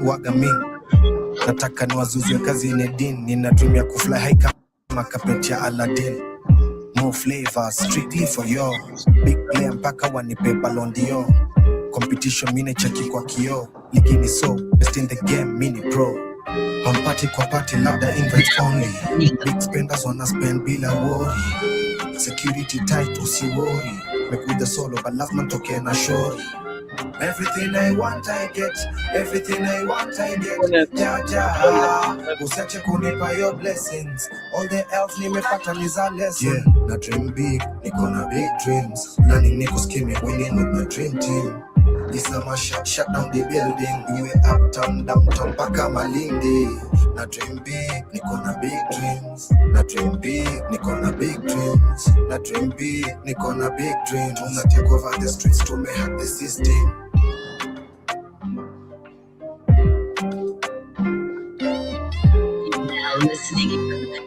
wagami. Nataka niwazuzie kazi Nedin. Ninatumia kufly high kama kapeti ya Aladdin. More flavors, strictly for you. Big play mpaka wanipe Ballon d'Or. Competition mine cheki kwa kio. Ligi ni so, best in the game, mini pro. On party kwa party, labda invite only. Big spenders wanna spend bila worry. Security tight, usi worry. Mekuja solo, but love man toke na shori. Everything I want I get, everything I want I get. Jaja, usiache kunipa your blessings. All the else nimepata ni za lesson. Yeah, na dream big, niko na big dreams. Planning niko skimming, winning with my dream team. This summer shut down the building. We were uptown, downtown, paka Malindi. Na dream big, niko na big dreams. Na dream big, niko na big dreams. Na dream big, niko na big dreams. Tuna take over the streets to make hack the system. Now listening.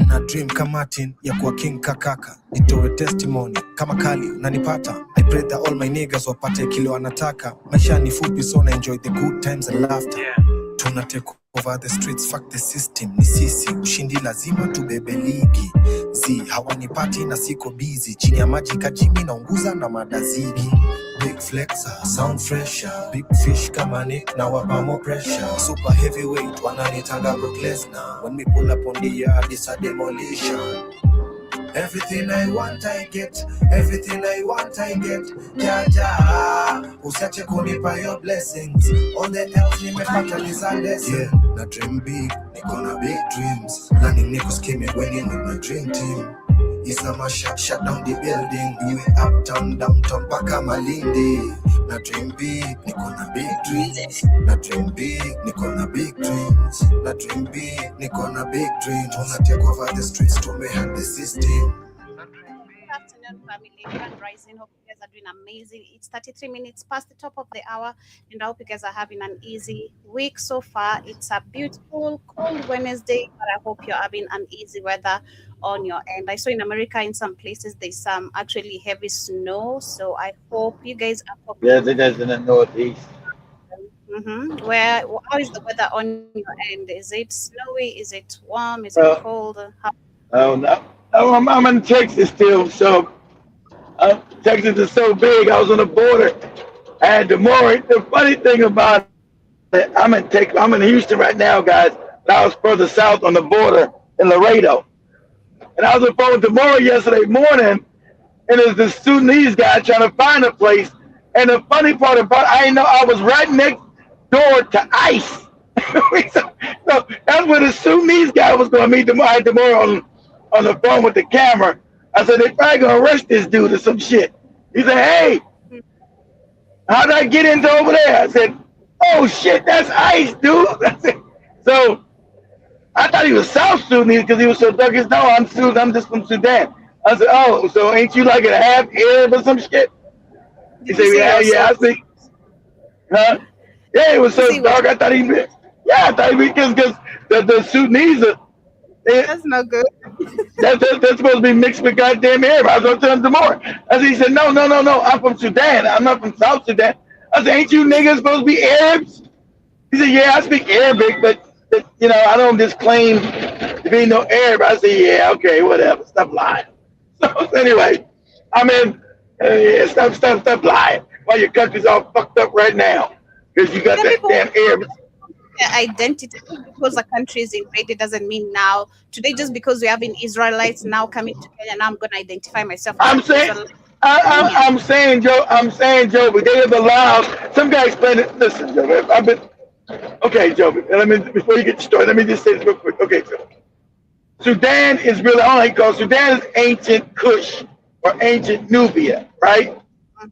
Na dream kamatin ya kuwa king kakaka. Nitowe testimony kama kali unanipata. I pray that all my niggas wapate kile wanataka. Maisha ni fupi so na enjoy the good times and laughter. Tuna take over the streets, fuck the system. Ni sisi, ushindi lazima tubebe ligi. Hawanipati na siko busy. Chini ya maji kajimi na unguza na madazigi. Big flexer, sound fresher. Big fish kama Nick na wapa more pressure. Super heavyweight, wananitanga Brock Lesnar. When we pull up on the yard, it's a demolition. Everything I want I get, everything I want I get. Jaja, usiache kunipa your blessings. All the else nimepata ni za lesson. Yeah, na dream big, niko na big dreams. Planning niko skimming, winning with my dream team. Isama shut down the building. We were uptown, downtown, paka Malindi. Na dream big, niko na big dreams. Na dream big, niko na big dreams. Na dream big, niko na big dreams. Wanna take over the streets to make hack the system. Good afternoon, family. Grand rising. Hope you guys are doing amazing. It's 33 minutes past the top of the hour, and I hope you guys are having an easy week so far. It's a beautiful, cold Wednesday, but I hope you're having an easy weather on your end. I saw in America, in some places, there's some actually heavy snow. So I hope you guys are coping. Yeah, it is in the northeast. How is the weather on your end? Is it snowy? Is it warm? Is it cold? Oh no, I'm in Texas still. So Texas is so big. I was on the border, and the funny thing about it, I'm in Houston right now, guys. I was further south on the border in Laredo. And I was on the phone with Demora yesterday morning, and there's this Sudanese guy trying to find a place. And the funny part about it, I didn't know I was right next door to ICE. so that's where the Sudanese guy was going to meet Demora. I had Demora on the phone with the camera. I said, they're probably going to arrest this dude or some shit. He said, hey, how did I get into over there? I said, oh, shit, that's ICE, dude. I said, so I thought he was South Sudanese because he was so dark. No, I'm just from Sudan. I said, oh, so ain't you like a half Arab or some shit? He said, yeah, I think. Huh? Yeah, it was so dark. I thought he because the Sudanese are. That's not good. That's supposed to be mixed with goddamn Arab. I was going to tell him tomorrow. I said, he said, no. I'm from Sudan. I'm not from South Sudan. I said, ain't you niggas supposed to be Arabs? He said, yeah, I speak Arabic, but I don't just claim to be no Arab. I say, yeah, okay, whatever. Stop lying. So anyway, I mean, stop lying. Why your country's all fucked up right now? Because you got that damn Arab. Identity, because a country is invaded doesn't mean now. Today, just because we have Israelites now coming to Kenya, now I'm going to identify myself. I'm saying, Joe, but they have allowed. Some guy explained it. Listen, Joe, okay, Joe, before you get started, let me just say this real quick. Okay, Joe. Sudan is really, all I call Sudan is ancient Kush or ancient Nubia, right?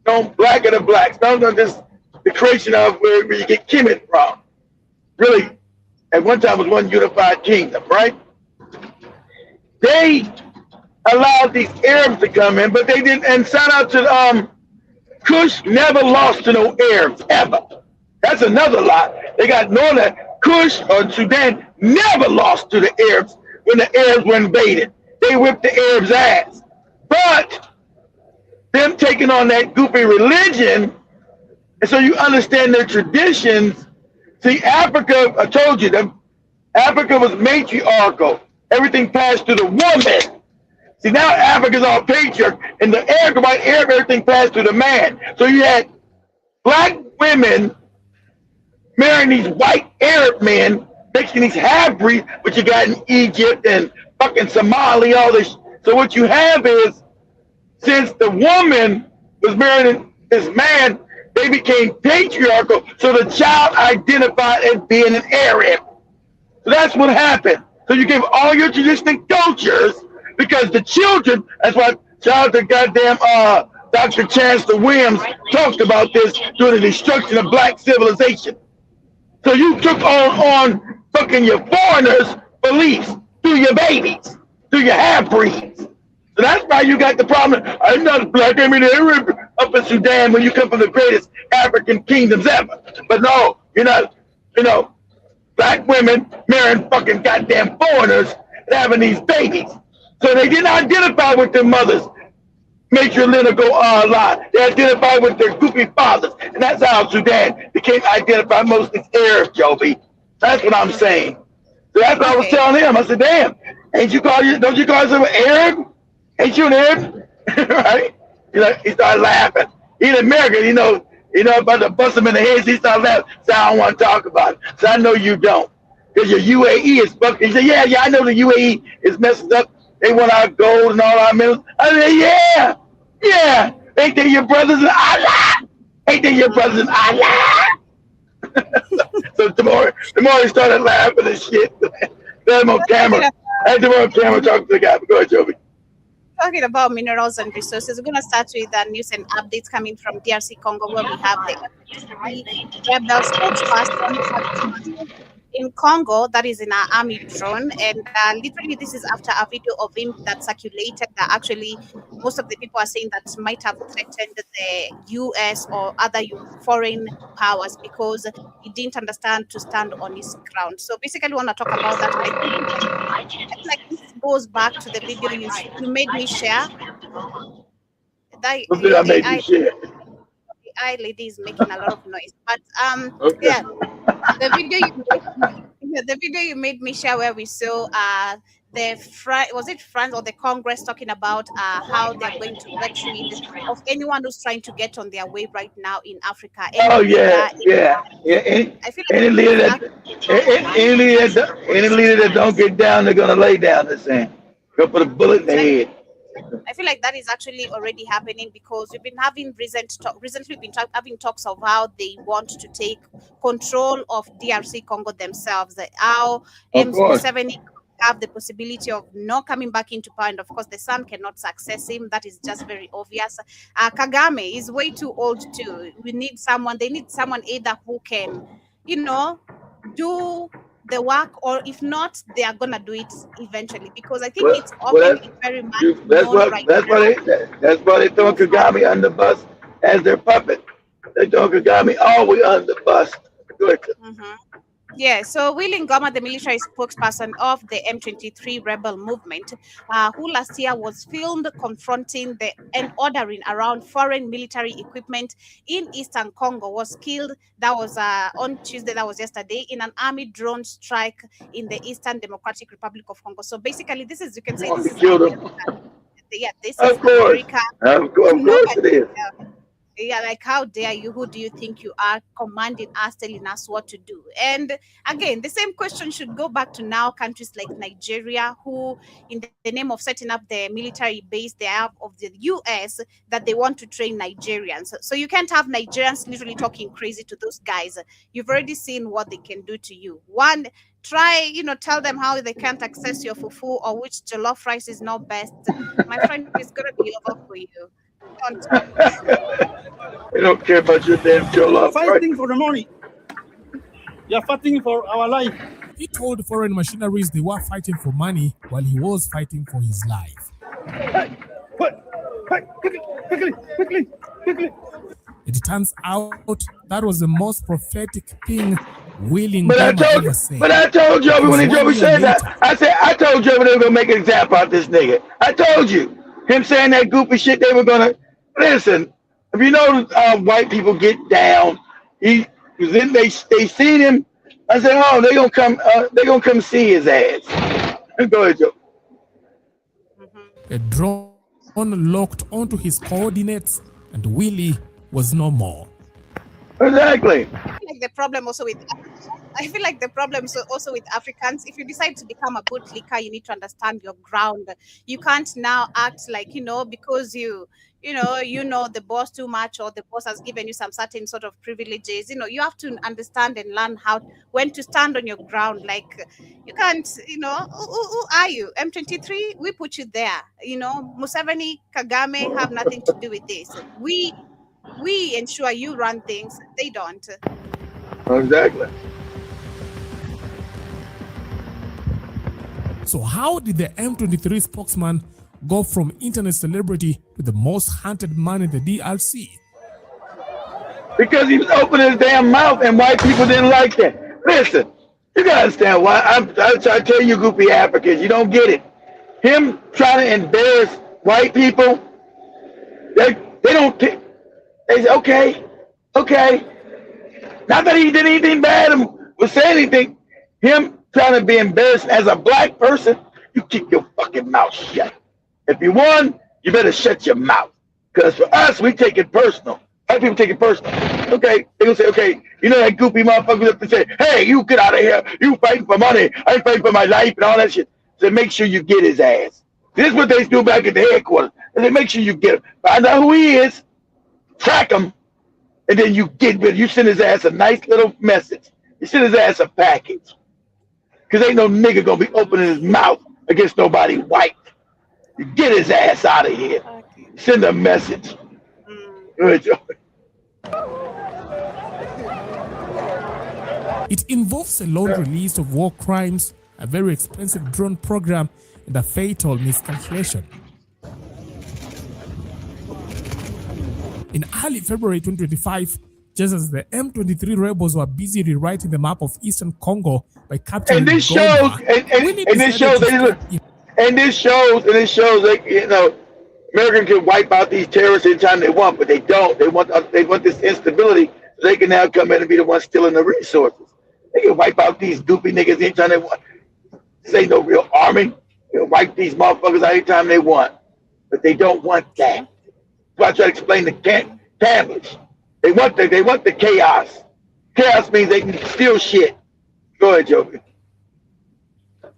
Don't black of the blacks. Those are just the creation of where you get Kemet from. Really, at one time was one unified kingdom, right? They allowed these Arabs to come in, but they didn't. And shout out to Kush never lost to no Arabs ever. That's another lie. They got northern Kush or Sudan never lost to the Arabs when the Arabs were invaded. They whipped the Arabs' ass. But them taking on that goofy religion And so you understand their traditions. See, Africa, I told you, Africa was matriarchal. Everything passed through the woman. See, now Africa's all patriarch, and the Arab, everything passed through the man. So you had black women marrying these white Arab men, making these half-breeds, which you got in Egypt and fucking Somalia, all this. So what you have is, since the woman was marrying this man, they became patriarchal, so the child identified as being an Arab. So that's what happened. So you gave all your traditional cultures, because the children, that's why shout out to goddamn Dr. Chancellor Williams talked about this during the destruction of black civilization. So you took on fucking your foreigners' beliefs through your babies, through your half-breeds. So that's why you got the problem. I'm not black, I'm in Arab up in Sudan when you come from the greatest African kingdoms ever. But no, you're not, black women marrying fucking goddamn foreigners and having these babies. So they didn't identify with their mothers' matrilineal line. They identified with their goofy fathers. And that's how Sudan became identified mostly as Arab, Joby. That's what I'm saying. So that's what I was telling him. I said, damn, don't you call yourself an Arab? Ain't you an Arab? Right? He started laughing. He's American, about to bust him in the head. So he started laughing. So I don't want to talk about it. So I know you don't. Because your UAE is fucking. He said, yeah, I know the UAE is messed up. They want our gold and all our minerals. I said, yeah. Ain't they your brothers in Allah? Ain't they your brothers in Allah? So tomorrow he started laughing and shit. Then I'm on camera. I had them on camera talking to the guy. Go ahead, Joby. Talking about minerals and resources, we're going to start with news and updates coming from DRC Congo, where we have the rebel spokesperson in Congo that is in our army drone, and literally this is after a video of him that circulated that actually most of the people are saying that might have threatened the US or other foreign powers because he didn't understand to stand on his ground. So basically, I want to talk about that. I think like this goes back to the video you made me share. What did I make you share? The lady is making a lot of noise, but yeah, the video you made me share where we saw was it France or the Congress talking about how they're going to get rid of anyone who's trying to get on their way right now in Africa. Yeah. I feel like any leader that don't get down, they're gonna lay down. They're saying, go put a bullet in their head. I feel like that is actually already happening because we've been having recently been having talks of how they want to take control of DRC Congo themselves. How M7 have the possibility of not coming back into power, and of course the son cannot success him. That is just very obvious. Kagame is way too old too. They need someone either who can, do the work, or if not, they are gonna do it eventually because I think it's often very much. That's why they throw Kagame on the bus as their puppet. They throw Kagame always on the bus. Yeah, so Willy Ngoma, the military spokesperson of the M23 rebel movement, who last year was filmed confronting and ordering around foreign military equipment in Eastern Congo, was killed. That was on Tuesday, that was yesterday, in an army drone strike in the Eastern Democratic Republic of Congo. So basically, this is, you can say, this is America. Yeah, this is America. Of course it is. Yeah, like how dare you? Who do you think you are, commanding us, telling us what to do? And again, the same question should go back to now countries like Nigeria, who in the name of setting up the military base they have of the US, that they want to train Nigerians. So you can't have Nigerians literally talking crazy to those guys. You've already seen what they can do to you. One, try, tell them how they can't access your fufu or which jollof rice is not best. My friend, it's gonna be over for you. They don't care about your damn jollof. Fighting for the money. You're fighting for our life. He told foreign machineries they were fighting for money while he was fighting for his life. Hey, quickly. It turns out that was the most prophetic thing Willy Ngoma ever said. But I told Joby when Joby said that, I told Joby they were gonna make an example out of this nigga. I told you. Him saying that goofy shit, they were gonna listen. If you know white people get down, he was in. They seen him. I said, oh, they gonna come see his ass. Go ahead, Joe. A drone locked onto his coordinates, and Willie was no more. Exactly. Like the problem also with I feel like the problem is also with Africans. If you decide to become a bootlicker, you need to understand your ground. You can't now act like, because you know the boss too much, or the boss has given you some certain sort of privileges. You have to understand and learn when to stand on your ground. Like, you can't, who are you? M23, we put you there. Museveni, Kagame have nothing to do with this. We ensure you run things. They don't. Exactly. So how did the M23 spokesman go from internet celebrity to the most hunted man in the DRC? Because he was opening his damn mouth and white people didn't like that. Listen, you gotta understand why I try to tell you goofy Africans, you don't get it. Him trying to embarrass white people, they don't they say, okay. Not that he did anything bad or say anything. Him trying to be embarrassed as a black person, you keep your fucking mouth shut. If you won, you better shut your mouth. Because for us, we take it personal. White people take it personal. Okay, they gonna say, okay, that goofy motherfucker up and say, hey, you get out of here. You fighting for money. I ain't fighting for my life and all that shit. So make sure you get his ass. This is what they do back at the headquarters. And they make sure you get him. Find out who he is, track him, and then you send his ass a nice little message. You send his ass a package. Because ain't no nigga gonna be opening his mouth against nobody white. You get his ass out of here. Okay. Send a message. Good job. It involves a laundry list of war crimes, a very expensive drone program, and a fatal miscalculation. In early February 2025, just as the M23 rebels were busy rewriting the map of Eastern Congo by capturing And this shows that Americans can wipe out these terrorists anytime they want, but they don't. They want this instability so they can now come in and be the ones stealing the resources. They can wipe out these goofy niggas anytime they want. This ain't no real army. They can wipe these motherfuckers out anytime they want, but they don't want that. That's why I try to explain the cameras. They want the chaos. Chaos means they can steal shit. Go ahead, Joker.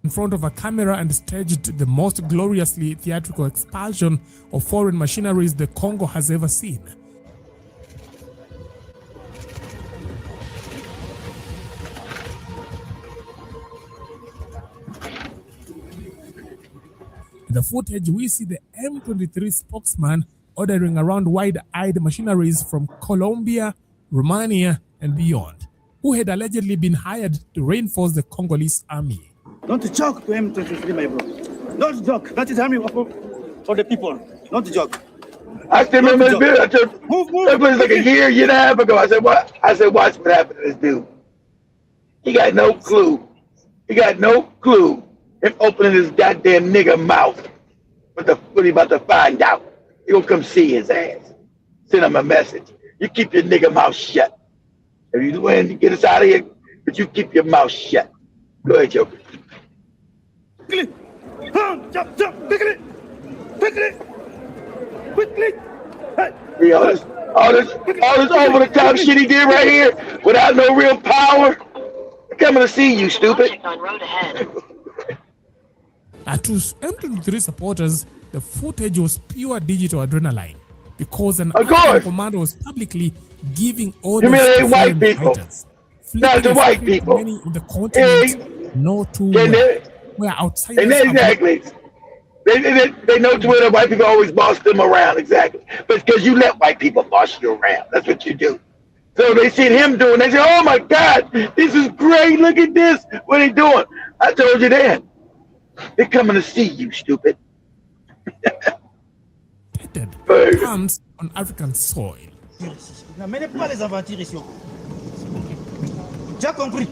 In front of a camera and staged the most gloriously theatrical expulsion of foreign machineries the Congo has ever seen. In the footage, we see the M23 spokesman ordering around wide-eyed machineries from Colombia, Romania, and beyond, who had allegedly been hired to reinforce the Congolese army. Don't joke to M23, my bro. Don't joke. That is army for the people. Don't joke. I still remember this video. It was like a year and a half ago. I said, what? I said, watch what happened to this dude. He got no clue. Him opening his goddamn nigga mouth. What he about to find out? He gonna come see his ass. Send him a message. You keep your nigga mouth shut. If you win, you get us out of here, but you keep your mouth shut. Go ahead, Joker. Quickly. Jump. Quickly. Hey. See, all this over the top shit he did right here without no real power. They're coming to see you, stupid. To M23 supporters, the footage was pure digital adrenaline because an African commander was publicly giving orders to white people. fighters. Not the white people. Many in the continent know too well where outsiders exactly. They know to where the white people always boss them around, exactly. But because you let white people boss you around. That's what you do. So they see him doing, they say, oh my God, this is great, look at this. What are they doing? I told you then. They're coming to see you, stupid. comes on African soil. N'amenez pas les aventures ici. Tu as compris?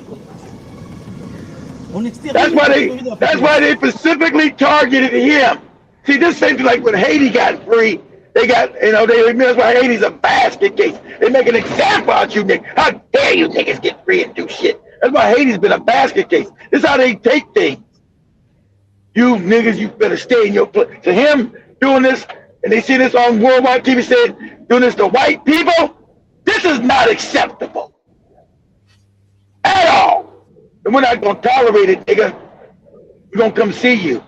That's why they specifically targeted him. See, this seems like when Haiti got free, They got, that's why Haiti's a basket case. They make an example out you niggas. How dare you niggas get free and do shit? That's why Haiti's been a basket case. This is how they take things. You niggas, you better stay in your place. To him doing this, and they see this on worldwide TV saying, doing this to white people, this is not acceptable. At all. And we're not going to tolerate it, nigga. We're going to come see you.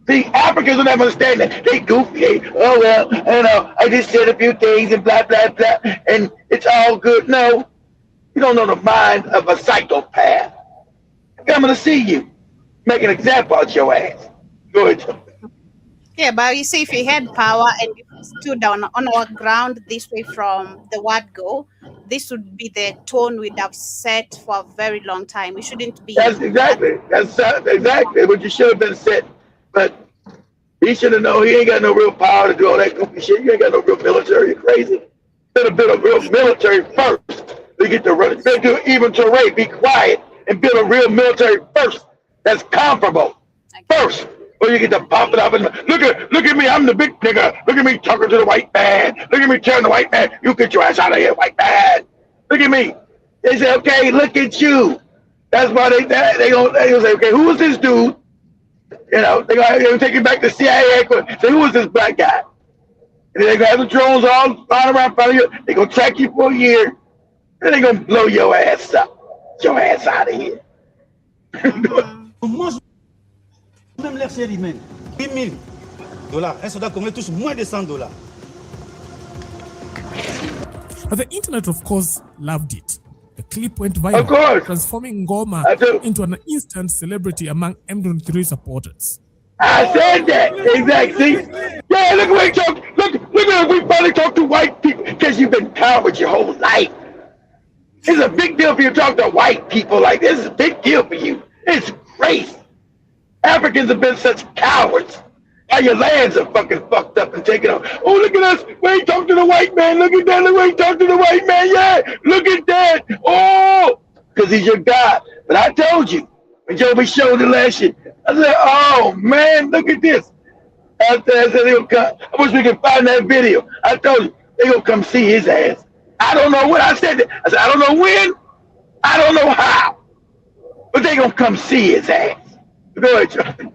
See, Africans don't ever understand that. They goofy. I just said a few things and blah, blah, blah, and it's all good. No, you don't know the mind of a psychopath. I'm coming to see you. Make an example out your ass. Go ahead. Yeah, but you see, if you had power and you stood down on our ground this way from the word go, this would be the tone we'd have set for a very long time. We shouldn't be. That's exactly what you should have been set. But he should have known he ain't got no real power to do all that goofy shit. You ain't got no real military. You're crazy. You better build a real military first. You get to run it. You better do even to Ray, be quiet and build a real military first. That's comparable. First. Or you get to pop it up and look at me, I'm the big nigga. Look at me talking to the white man. Look at me telling the white man, you get your ass out of here, white man. Look at me. They say, okay, look at you. That's why they gonna say, okay, who is this dude? They're gonna take it back to CIA. Say, who is this black guy? And then they're gonna have the drones all flying around in front of you. They're gonna track you for a year. And they're gonna blow your ass up. Get your ass out of here. Même l'air série, même. $8 000. Un soldat congolais touche moins de $100. But the internet, of course, loved it. The clip went viral, of course, transforming Ngoma into an instant celebrity among M23 supporters. I said that. Exactly. Yeah, look at what he talk. Look at we finally talk to white people because you've been cowards your whole life. It's a big deal for you to talk to white people like this. It's a big deal for you. It's crazy. Africans have been such cowards. Now your lands are fucking fucked up and taken off. Oh, look at us. We ain't talk to the white man. Look at that. Look, we ain't talk to the white man. Yeah, look at that. Oh, because he's your God. But I told you, when Joby showed the last shit, I said, oh, man, look at this. I said, I wish we could find that video. I told you, they gonna come see his ass. I don't know what I said. I said, I don't know when. I don't know how. But they gonna come see his ass. Go ahead, Joby.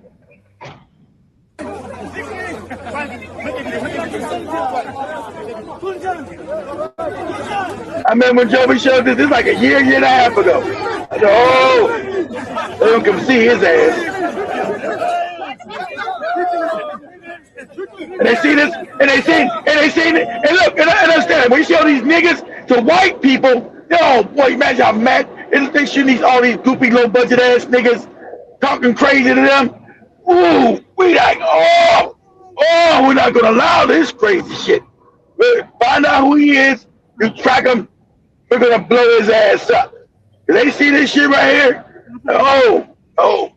I remember when Joby showed this like a year and a half ago. I said, oh, they don't come see his ass. And they see this, and they see it, and look, and I understand, when you show these niggas to white people, oh boy, imagine how mad, they shoot all these goofy low budget ass niggas talking crazy to them. Ooh, we like, oh, we're not gonna allow this crazy shit. We'll find out who he is, you track him, we're gonna blow his ass up. They see this shit right here? Oh. Go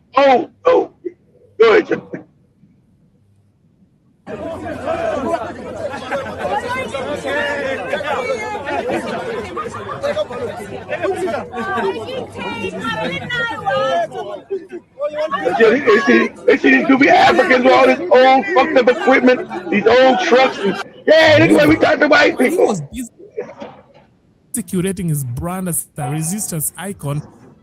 ahead, Jim. They see these goofy Africans with all this old fucked up equipment, these old trucks. Yeah, this is why we talk to white people. He was busy curating his brand as the resistance icon.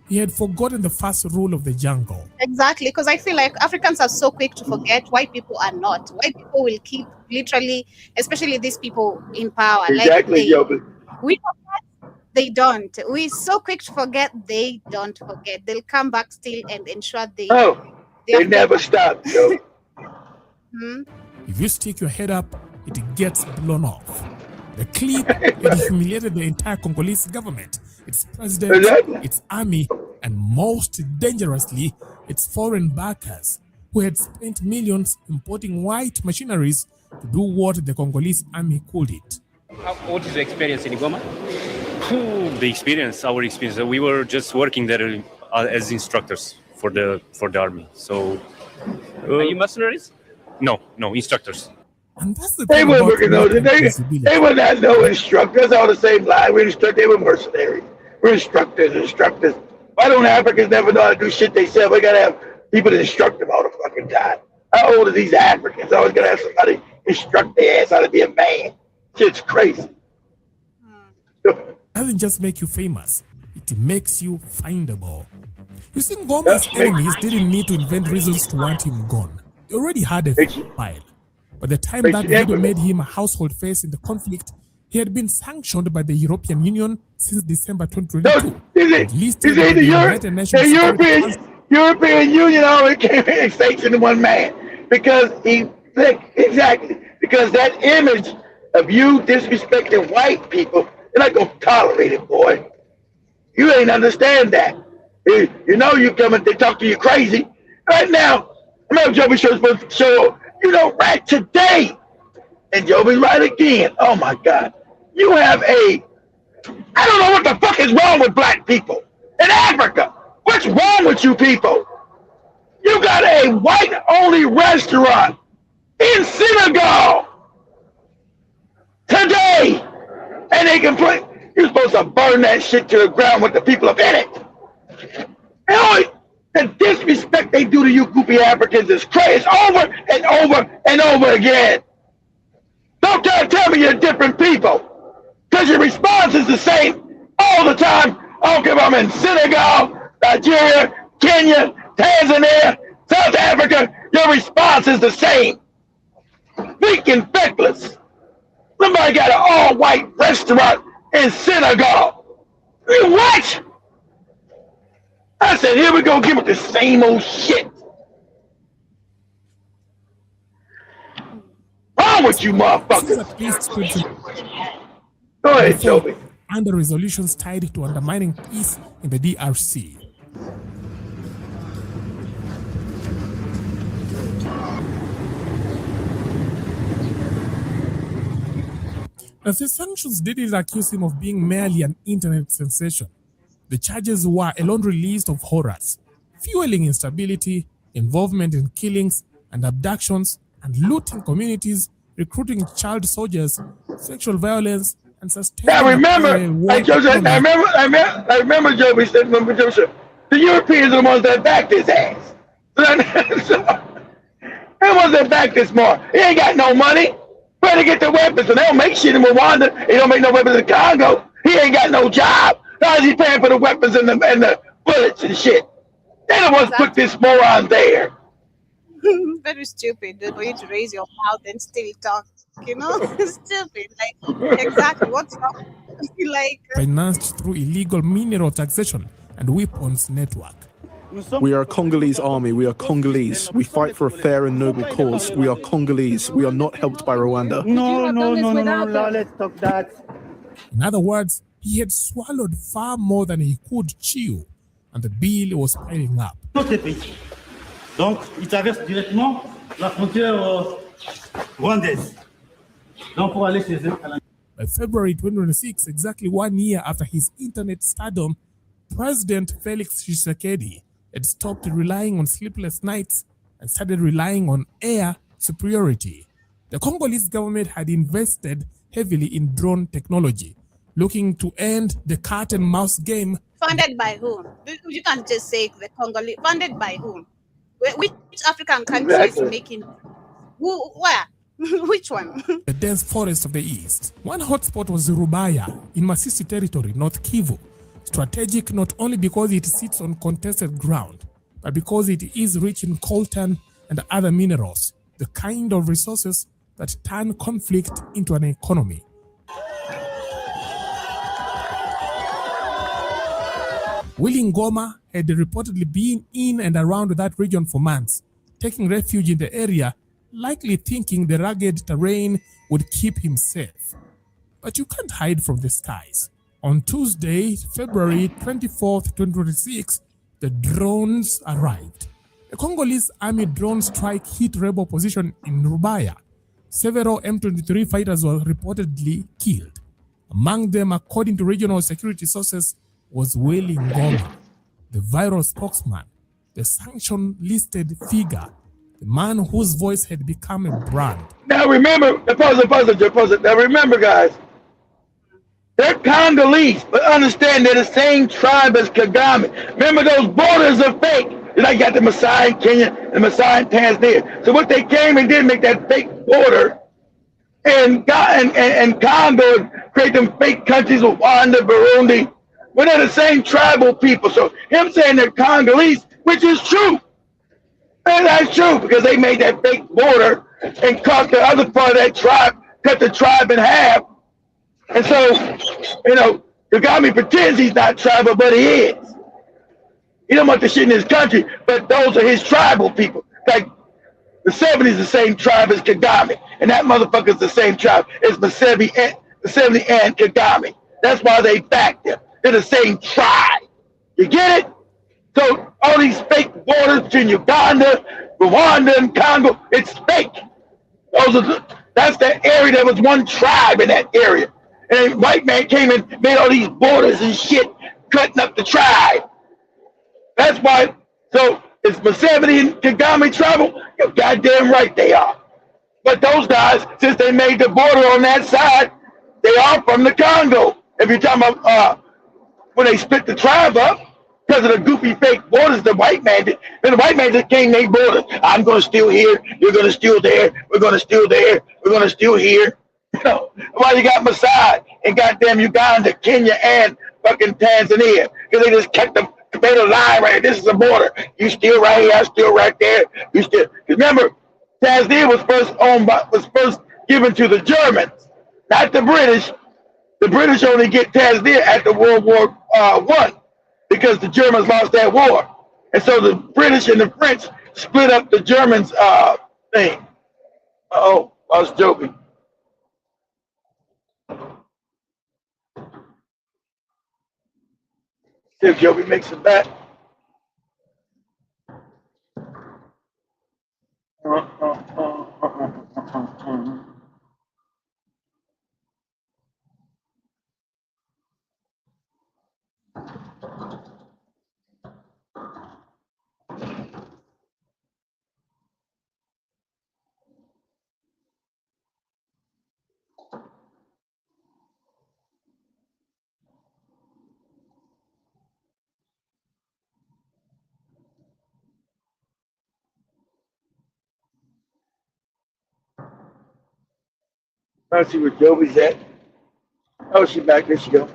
He had forgotten the first rule of the jungle. Exactly, because I feel like Africans are so quick to forget. White people are not. White people will keep literally, especially these people in power. Exactly, like we forget, they don't. We're so quick to forget, they don't forget. They'll come back still and ensure they never stop, yo. If you stick your head up, it gets blown off. The clip it humiliated the entire Congolese government, its president, its army, and most dangerously, its foreign backers, who had spent millions importing white machineries to do what the Congolese army called it. What is the experience in Goma? Our experience. We were just working there as instructors for the army. So, are you mercenaries? No, instructors. And that's the they were working those. They were not no instructors. All the same line. They were mercenaries. We're instructors. Why don't Africans never know how to do shit they said? We gotta have people to instruct them all the fucking time. How old are these Africans? Always gotta have somebody instruct their ass how to be a man. Shit's crazy. Doesn't just make you famous, it makes you findable. You see, Ngoma's enemies didn't need to invent reasons to want him gone. They already had a file. By the time that video made him a household face in the conflict, he had been sanctioned by the European Union since December 2022. The European Union already came in and sanctioned one man because because that image of you disrespecting white people, they're not gonna tolerate it, boy. You ain't understand that. You know you coming, they talk to you crazy. Right now, I remember Joby Show's supposed to show, right today. And Joby's right again. Oh my God. You have I don't know what the fuck is wrong with black people in Africa. What's wrong with you people? You got a white-only restaurant in Senegal today. And they can you're supposed to burn that shit to the ground with the people up in it. The disrespect they do to you goopy Africans is crazy. It's over and over and over again. Don't try to tell me you're different people. Because your response is the same all the time. I don't care if I'm in Senegal, Nigeria, Kenya, Tanzania, South Africa. Your response is the same. Weak and feckless. Somebody got an all-white restaurant in Senegal. What? I said, here we go, give it the same old shit. Wrong with you, motherfuckers? Go ahead, Joby. Under resolutions tied to undermining peace in the DRC. Now, the sanctions didn't accuse him of being merely an internet sensation. The charges were a laundry list of horrors, fueling instability, involvement in killings and abductions, and looting communities, recruiting child soldiers, sexual violence, and sustaining. I remember, Joby said, the Europeans are the ones that backed his ass. They're the ones that backed this more. He ain't got no money. Where to get the weapons? And they don't make shit in Rwanda. They don't make no weapons in Congo. He ain't got no job. How is he paying for the weapons and the bullets and shit? They the ones put this moron there. Very stupid for you to raise your mouth and still talk, stupid. Like, exactly, what's wrong? Financed through illegal mineral taxation and weapons network. We are a Congolese army. We are Congolese. We fight for a fair and noble cause. We are Congolese. We are not helped by Rwanda. No, let's talk that. In other words, he had swallowed far more than he could chew, and the bill was piling up. Donc, il traverse directement la frontière rwandaise. Donc, pour aller chez eux. By February 2026, exactly 1 year after his internet stardom, President Felix Tshisekedi had stopped relying on sleepless nights and started relying on air superiority. The Congolese government had invested heavily in drone technology, looking to end the cat and mouse game. Funded by whom? You can't just say the Congolese. Funded by whom? Which African country is making? Where? Which one? The dense forest of the east. One hotspot was Rubaya in Masisi territory, North Kivu. Strategic not only because it sits on contested ground, but because it is rich in coltan and other minerals, the kind of resources that turn conflict into an economy. Willy Ngoma had reportedly been in and around that region for months, taking refuge in the area, likely thinking the rugged terrain would keep him safe. But you can't hide from the skies. On Tuesday, February 24th, 2026, the drones arrived. A Congolese army drone strike hit rebel position in Rubaya. Several M23 fighters were reportedly killed. Among them, according to regional security sources, was Willy Ngoma, the viral spokesman, the sanction-listed figure, the man whose voice had become a brand. Now remember, pause it. Now remember, guys, they're Congolese, but understand they're the same tribe as Kagame. Remember, those borders are fake. You got the Maasai in Kenya and the Maasai in Tanzania. So what they came and did make that fake border and Congo and create them fake countries of Rwanda, Burundi, when they're the same tribal people. So him saying they're Congolese, which is true. And that's true because they made that fake border and cut the other part of that tribe, cut the tribe in half. And so, Kagame pretends he's not tribal, but he is. He don't want the shit in his country, but those are his tribal people. Like Museveni is the same tribe as Kagame, and that motherfucker's the same tribe as Museveni and Kagame. That's why they backed him. They're the same tribe. You get it? So all these fake borders between Uganda, Rwanda, and Congo, it's fake. That's the area. There was one tribe in that area. And a white man came and made all these borders and shit, cutting up the tribe. That's why. So is Museveni and Kagame tribal? You're goddamn right they are. But those guys, since they made the border on that side, they are from the Congo. If you're talking about when they split the tribe up, because of the goofy fake borders the white man did. And the white man just came made borders. I'm going to steal here. You're going to steal there. We're going to steal there. We're going to steal here. Why you got Maasai and goddamn Uganda, Kenya, and fucking Tanzania? Because they just kept the tomato line right here. This is the border. You steal right here. I steal right there. You steal. Remember, Tanzania was first given to the Germans, not the British. The British only get Tanzania after World War I. Because the Germans lost that war. And so the British and the French split up the Germans' thing. Uh-oh, I was joking. See if Joby makes it back. Let's see where Joby's at. Oh, she's back. There she go.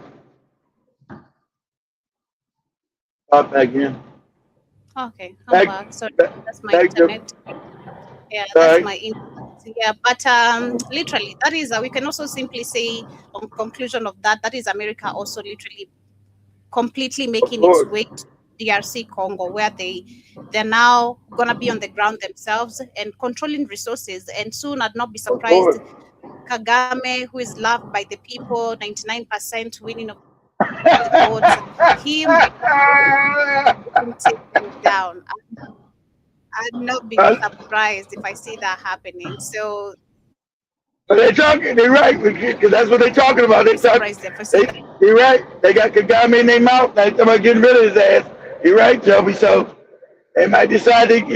Pop back in. Okay, I'm back. Sorry, that's my internet. Yeah, that's my internet. Yeah, but literally, that is, we can also simply say, on conclusion of that, that is America also literally completely making its way to DRC Congo, where they're now gonna be on the ground themselves and controlling resources. And soon, I'd not be surprised. Kagame, who is loved by the people, 99% winning of the votes, him take them down. I'd not be surprised if I see that happening. So, but they're right, because that's what they're talking about. They're right. They got Kagame in their mouth. They're talking about getting rid of his ass. You're right, Joby. So they might decide that,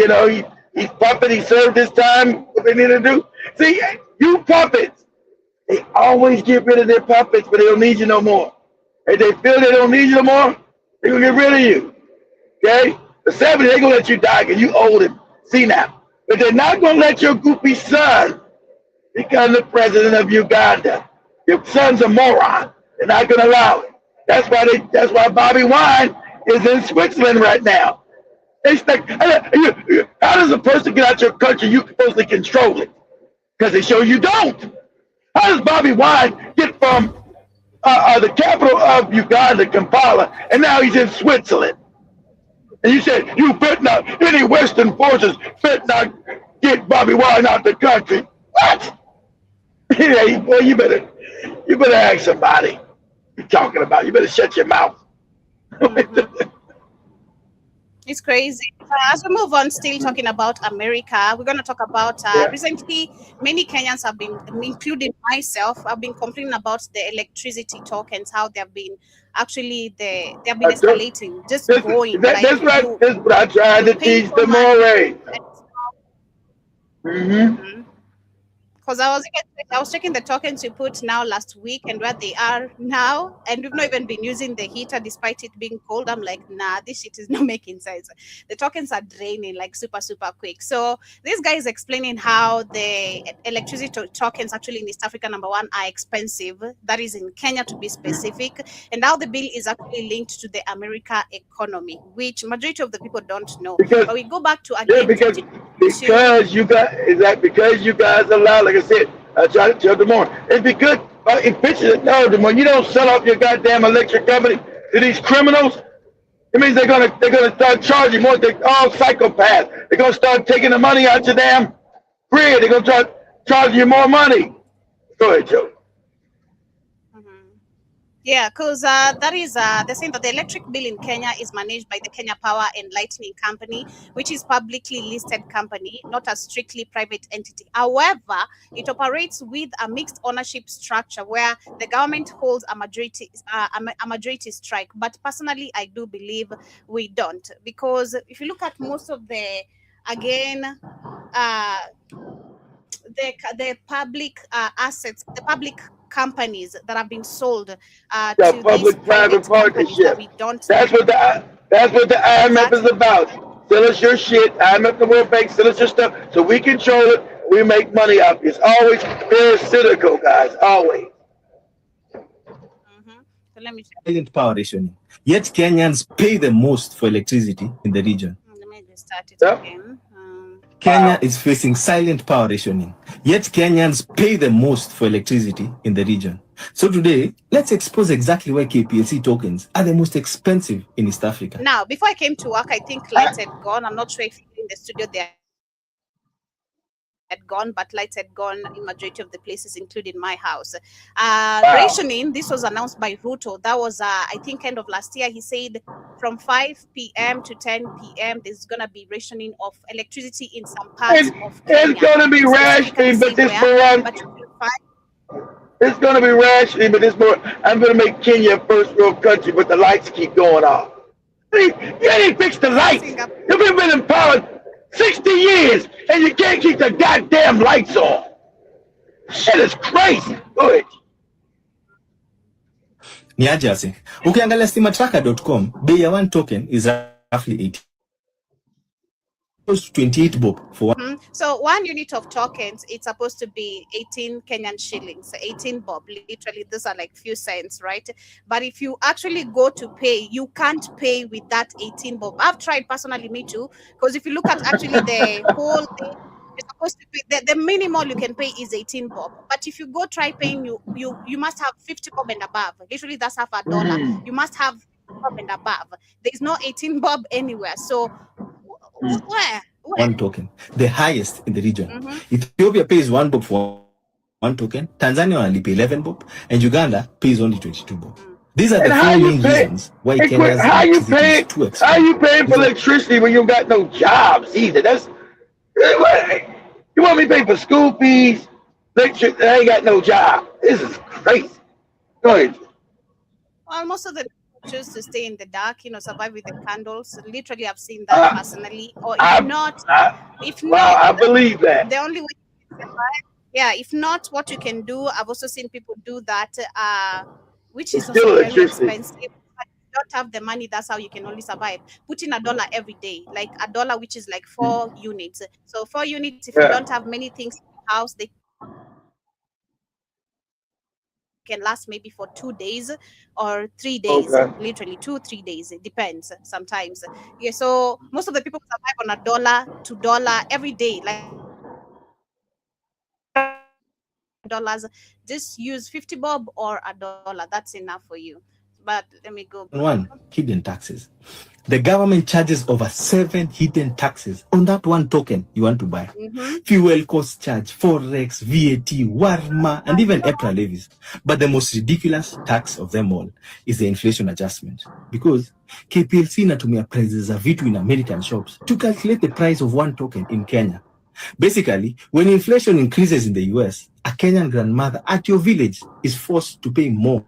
he's puppet. He served his time. What they need to do. See, you puppets, they always get rid of their puppets, but they don't need you no more. If they feel they don't need you no more, they're going to get rid of you. Okay? The 70, they're going to let you die because you old and senile. But they're not going to let your goofy son become the president of Uganda. Your son's a moron. They're not going to allow it. That's why Bobby Wine is in Switzerland right now. How does a person get out your country? You're supposed to control it. Because they show you don't. How does Bobby Wine get from the capital of Uganda, Kampala, and now he's in Switzerland? And you said, you better not, any Western forces better not get Bobby Wine out the country. What? Yeah, boy, you better ask somebody you're talking about. You better shut your mouth. It's crazy. As we move on, still talking about America, we're going to talk about recently, many Kenyans have been, including myself, have been complaining about the electricity tokens, how they've been actually, they've been escalating, just going. That's what I tried to teach them already. Because I was checking the tokens you put now last week and where they are now, and we've not even been using the heater despite it being cold. I'm like, nah, this shit is not making sense. The tokens are draining like super quick. So this guy is explaining how the electricity tokens actually in East Africa, number one, are expensive. That is in Kenya to be specific, and how the bill is actually linked to the America economy, which majority of the people don't know. But we go back to again. Because you guys allow, like I said, I tried to tell them more. It'd be good if pictures no, when you don't sell off your goddamn electric company to these criminals, it means they're gonna start charging more. They're all psychopaths. They're gonna start taking the money out your damn grid. They're gonna start charging you more money. Go ahead, Joe. Yeah, because that is they're saying that the electric bill in Kenya is managed by the Kenya Power and Lighting Company, which is publicly listed company, not a strictly private entity. However, it operates with a mixed ownership structure where the government holds a majority strike. But personally, I do believe we don't, because if you look at most of the the public assets, the public companies that have been sold to public-private partnership. That's what the IMF is about. Sell us your shit. IMF, the World Bank, sell us your stuff so we control it. We make money off it. It's always parasitical, guys. Always. So let me Silent power rationing. Yet Kenyans pay the most for electricity in the region. Let me just start it again. Kenya is facing silent power rationing, yet Kenyans pay the most for electricity in the region. So today, let's expose exactly why KPLC tokens are the most expensive in East Africa. Now, before I came to work, I think lights had gone. I'm not sure if in the studio they had gone, but lights had gone in majority of the places, including my house. Rationing, this was announced by Ruto. That was, I think, end of last year. He said from 5 p.m. to 10 p.m. there's going to be rationing of electricity in some parts of Kenya. It's going to be rationing, but this it's going to be rationing, but this more. I'm going to make Kenya a first world country, but the lights keep going off. You ain't fixed the lights. You've been in power 60 years, and you can't keep the goddamn lights on. Shit is crazy. Go ahead. Niajase. Ukiangalia stimatracker.com, bei ya one token is roughly 80. 28 bob for one. So 1 unit of tokens, it's supposed to be 18 Kenyan shillings, 18 bob. Literally, these are like few cents, right? But if you actually go to pay, you can't pay with that 18 bob. I've tried personally, me too, because if you look at actually the whole thing, it's supposed to be the minimal you can pay is 18 bob. But if you go try paying, you must have 50 bob and above. Literally, that's half a dollar. You must have 50 bob and above. There's no 18 bob anywhere. So where? One token, the highest in the region. Ethiopia pays 1 bob for one token, Tanzania only pay 11 bob, and Uganda pays only 22 bob. These are the four main reasons why Kenya's electricity is too expensive. How you paying for electricity when you got no jobs either? That's you want me to pay for school fees? Electric, I ain't got no job. This is crazy. Go ahead. Well, most of the choose to stay in the dark, survive with the candles. Literally, I've seen that personally. Or if not, I believe that. The only way to survive, if not, what you can do, I've also seen people do that, which is also very expensive. But if you don't have the money, that's how you can only survive. Put in $1 every day, like $1, which is like 4 units. So 4 units, if you don't have many things in your house, they can last maybe for 2 days or 3 days, literally 2-3 days. It depends sometimes. So most of the people survive on $1 to $2 every day, like $. Just use 50 bob or $1. That's enough for you. But let me go. One, hidden taxes. The government charges over 7 hidden taxes on that one token you want to buy. Fuel cost charge, forex, VAT, warma, and even EPRA levies. But the most ridiculous tax of them all is the inflation adjustment, because KPLC inatumia prices za vitu in American shops to calculate the price of one token in Kenya. Basically, when inflation increases in the US, a Kenyan grandmother at your village is forced to pay more.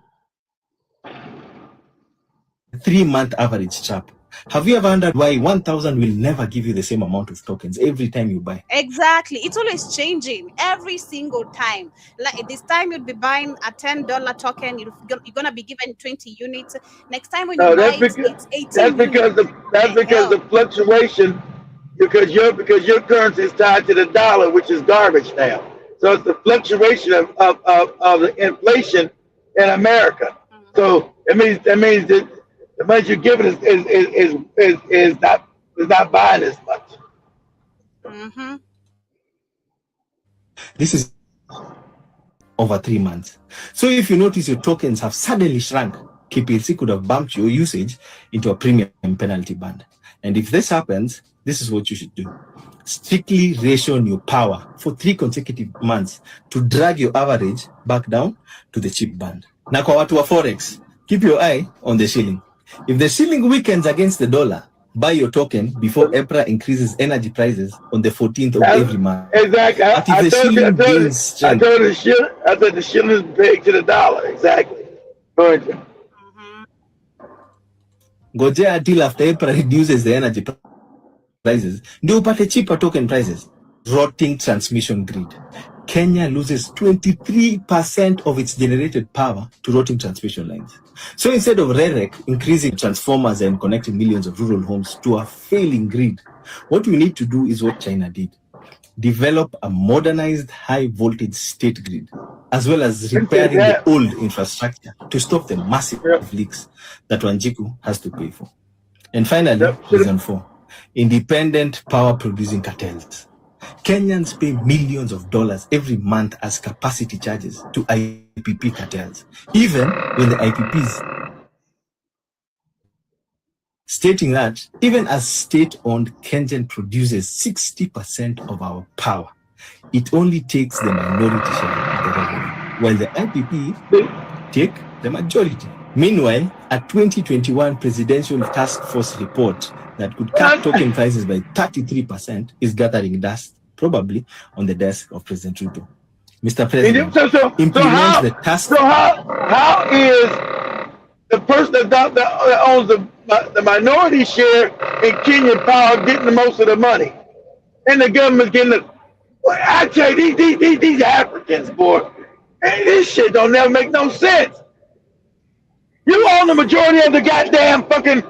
3-month average chap. Have you ever wondered why 1,000 will never give you the same amount of tokens every time you buy? Exactly. It's always changing every single time. Like this time you'd be buying a $10 token, you're gonna be given 20 units. Next time when you No, buy it, it's 18 because units. the fluctuation, because your currency is tied to the dollar, which is garbage now. So it's the fluctuation of the inflation in America. So it means that the money you're giving is not buying as much. Mm-hmm. This is over 3 months. So if you notice your tokens have suddenly shrunk, KPLC could have bumped your usage into a premium penalty band. And if this happens, this is what you should do. Strictly ration your power for 3 consecutive months to drag your average back down to the cheap band. Na kwa watu wa Forex, keep your eye on the shilling. If the shilling weakens against the dollar, buy your token before EPRA increases energy prices on the 14th of every month. Exactly. I thought the shilling is pegged to the dollar. Exactly. Good. Ngojea until after EPRA reduces the energy prices, ndio upate cheaper token prices. Rotting transmission grid. Kenya loses 23% of its generated power to rotting transmission lines. So instead of REREC increasing transformers and connecting millions of rural homes to a failing grid, what we need to do is what China did. Develop a modernized high voltage state grid, as well as repairing the old infrastructure to stop the massive leaks that Wanjiku has to pay for. And finally, reason 4, independent power producing cartels. Kenyans pay millions of dollars every month as capacity charges to IPP cartels, even when the IPPs stating that even as state-owned, Kenyan produces 60% of our power. It only takes the minority share of the revenue, while the IPP take the majority. Meanwhile, a 2021 presidential task force report that could cut token prices by 33% is gathering dust, probably on the desk of President Ruto. Mr. President, implement the task. So how is the person that owns the minority share in Kenyan Power getting the most of the money, and the government's getting the? Well, I tell you, these Africans, boy, this shit don't never make no sense. You own the majority of the goddamn fucking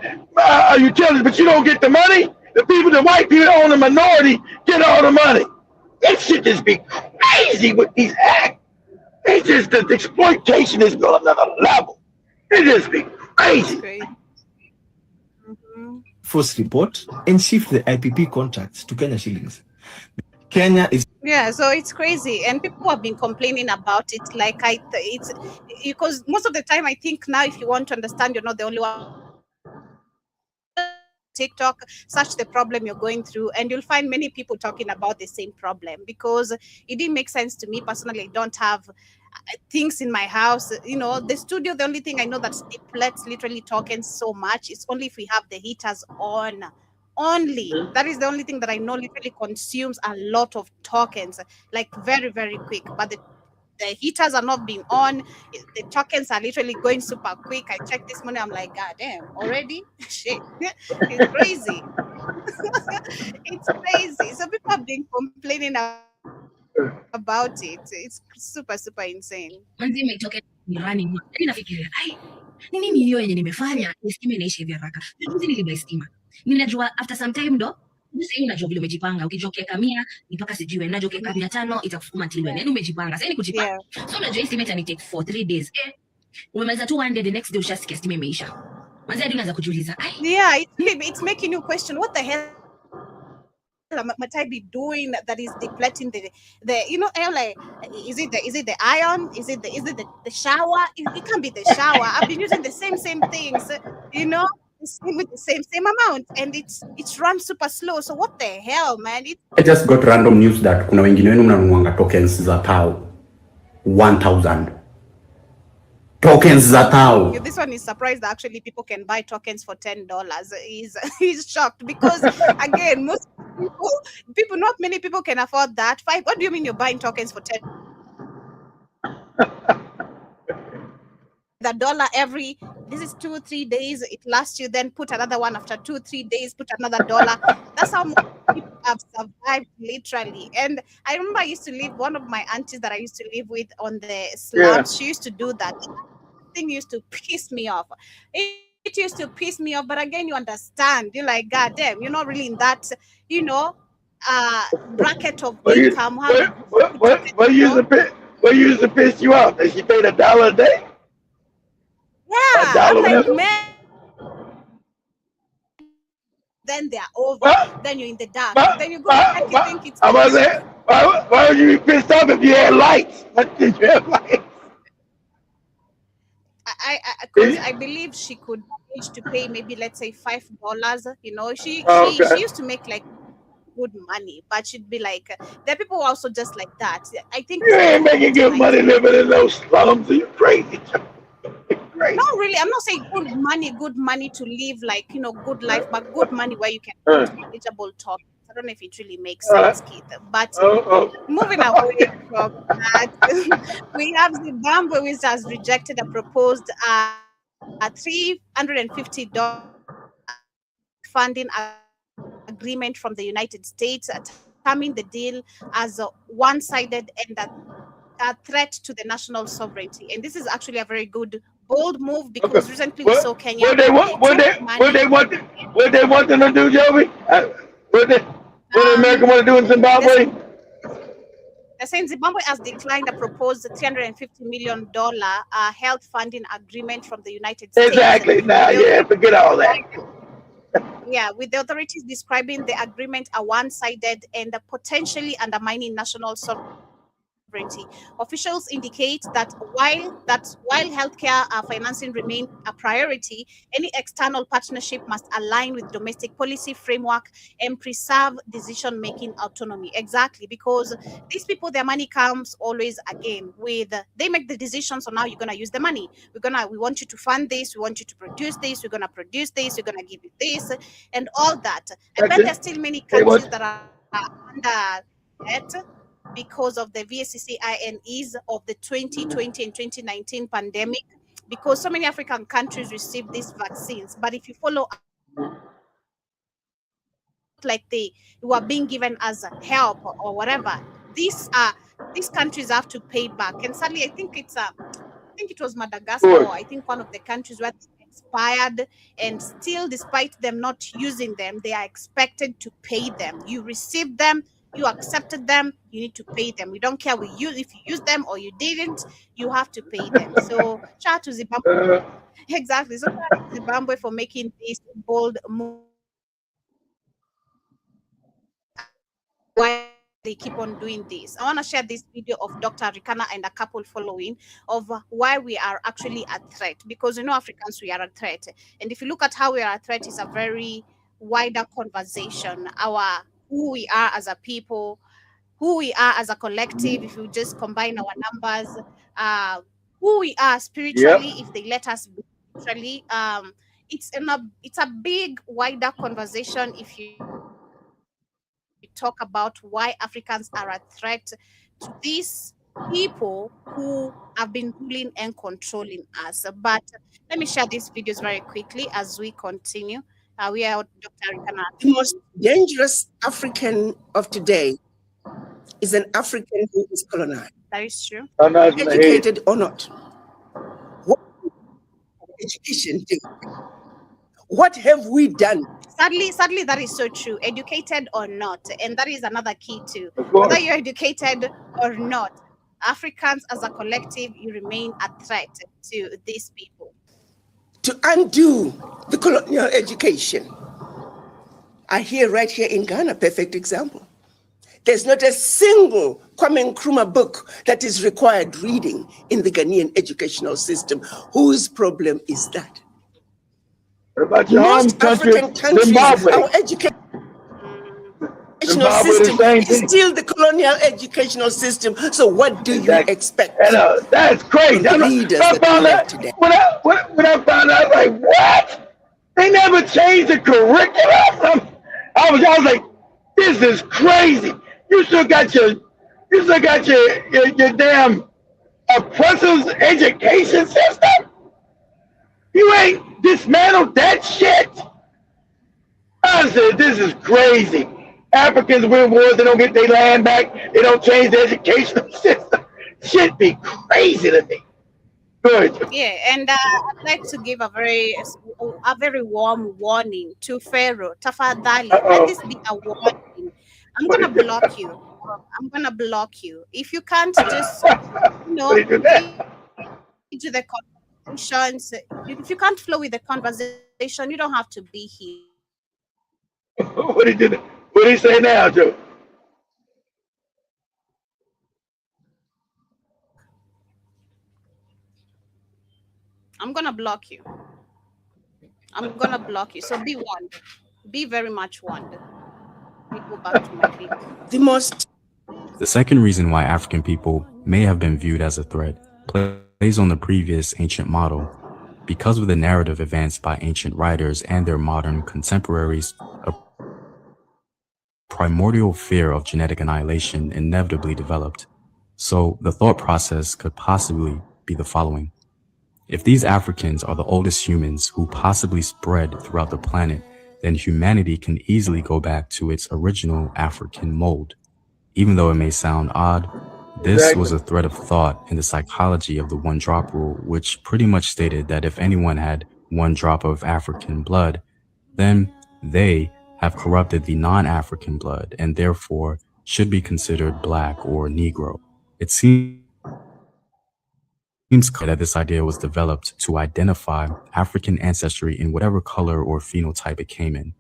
utilities, but you don't get the money. The white people that own the minority get all the money. That shit just be crazy with these acts. It's just the exploitation is going another level. It just be crazy. Force report and shift the IPP contracts to Kenya shillings. Kenya is so it's crazy, and people have been complaining about it. Like it's because most of the time I think now, if you want to understand, you're not the only one. TikTok, search the problem you're going through, and you'll find many people talking about the same problem, because it didn't make sense to me personally. I don't have things in my house. You know, the studio, the only thing I know that depletes literally tokens so much is only if we have the heaters on. Only that is the only thing that I know literally consumes a lot of tokens, like very, very quick. But the heaters are not being on. The tokens are literally going super quick. I checked this morning, I'm like, God damn, already? Shit. It's crazy. It's crazy. So people have been complaining about it. It's super, super insane. Nini hiyo yenye nimefanya stima inaisha hivi haraka. Juzi nilibuy stima. Ninajua after some time ndo sasa unajua vile umejipanga. Ukijua ukiweka 100 mpaka sijui unajua ukiweka 500 itakufuma till when. Yaani umejipanga. Sasa ni kujipanga. So unajua stima itani take for 3 days. Umemaliza tu one day, the next day ushasikia stima imeisha. Manzi hadi unaanza kujiuliza. It's making you question what the hell might I be doing that is depleting the like, is it the iron? Is it the shower? It can't be the shower. I've been using the same things, with the same amount, and it's run super slow. So what the hell, man? I just got random news that kuna wengine wenu mnanunuanga tokens za tao 1000 tokens za tao. This one is surprised that actually people can buy tokens for $10. He's shocked because again, most people, not many people can afford that. What do you mean you're buying tokens for $10? The dollar every this is 2-3 days, it lasts you, then put another one after 2-3 days, put another $1. That's how most people have survived, literally. And I remember I used to live, one of my aunties that I used to live with on the slums, she used to do that. Thing used to piss me off. It used to piss me off, but again, you understand. You're like, God damn, you're not really in that, bracket of income. What used to piss you off? That she paid $1 a day? Yeah, I'm like, man. Then they're over. Then you're in the dark. Then you go back, you think it's. Why would you be pissed off if you had lights? What did you have lights? I believe she could manage to pay maybe, let's say, $5. She used to make like good money, but she'd be like, there are people who are also just like that. I think you ain't making good money living in those slums. Are you crazy? No, really, I'm not saying good money to live like, good life, but good money where you can get knowledgeable talk. I don't know if it really makes sense, Keith. But moving away from that, we have Zimbabwe, which has rejected a proposed $350 funding agreement from the United States, terming the deal as a one-sided and a threat to the national sovereignty. And this is actually a very good, bold move, because recently we saw Kenya. What they want them to do, Joey? What America want to do in Zimbabwe? They're saying Zimbabwe has declined a proposed $350 million health funding agreement from the United States. Exactly. Forget all that. Yeah, with the authorities describing the agreement a one-sided and potentially undermining national sovereignty. Officials indicate that while healthcare financing remains a priority, any external partnership must align with domestic policy framework and preserve decision-making autonomy. Exactly, because these people, their money comes always again with they make the decision. So now you're gonna use the money. We want you to fund this. We want you to produce this. We're gonna produce this. We're gonna give you this, and all that. I bet there's still many countries that are under that, because of the VSCCI ease of the 2020 and 2019 pandemic, because so many African countries received these vaccines. But if you follow like they were being given as help or whatever, these countries have to pay back. And sadly, I think it was Madagascar, I think one of the countries where they expired, and still, despite them not using them, they are expected to pay them. You received them, you accepted them, you need to pay them. We don't care if you used them or you didn't, you have to pay them. So shout out to Zimbabwe. Exactly. So shout out to Zimbabwe for making this bold move. Why they keep on doing this. I want to share this video of Dr. Rikana and a couple following of why we are actually a threat. Because Africans, we are a threat. And if you look at how we are a threat, it's a very wider conversation. Who we are as a people, who we are as a collective, if you just combine our numbers, who we are spiritually, if they let us be spiritually. It's a big, wider conversation if you talk about why Africans are a threat to these people who have been ruling and controlling us. But let me share these videos very quickly as we continue. We are Dr. Rikana. The most dangerous African of today is an African who is colonized. That is true. Educated or not. What education do? What have we done? Sadly, that is so true. Educated or not. And that is another key too. Whether you're educated or not, Africans as a collective, you remain a threat to these people. To undo the colonial education. I hear right here in Ghana, perfect example. There's not a single Kwame Nkrumah book that is required reading in the Ghanaian educational system. Whose problem is that? What about your home country, African countries, Zimbabwe? our educational system is still the colonial educational system. So what do you expect? That's crazy. When I found out, I was like, what? They never changed the curriculum. I was like, this is crazy. You still got your damn oppressive education system. You ain't dismantled that shit. I said, this is crazy. Africans win wars, they don't get their land back, they don't change their educational system. Shit be crazy to me. Good. Yeah, and I'd like to give a very warm warning to Pharaoh. Tafadhali, let this be a warning. I'm gonna block you. I'm gonna block you. If you can't just, into the conversations, if you can't flow with the conversation, you don't have to be here. What did he say now, Joe? I'm gonna block you. I'm gonna block you. So be warned. Be very much warned. Let me go back to my video. The second reason why African people may have been viewed as a threat plays on the previous ancient model. Because of the narrative advanced by ancient writers and their modern contemporaries, a primordial fear of genetic annihilation inevitably developed. So the thought process could possibly be the following. If these Africans are the oldest humans who possibly spread throughout the planet, then humanity can easily go back to its original African mold. Even though it may sound odd, this was a thread of thought in the psychology of the one-drop rule, which pretty much stated that if anyone had one drop of African blood, then they have corrupted the non-African blood and therefore should be considered black or Negro. It seems clear that this idea was developed to identify African ancestry in whatever color or phenotype it came in.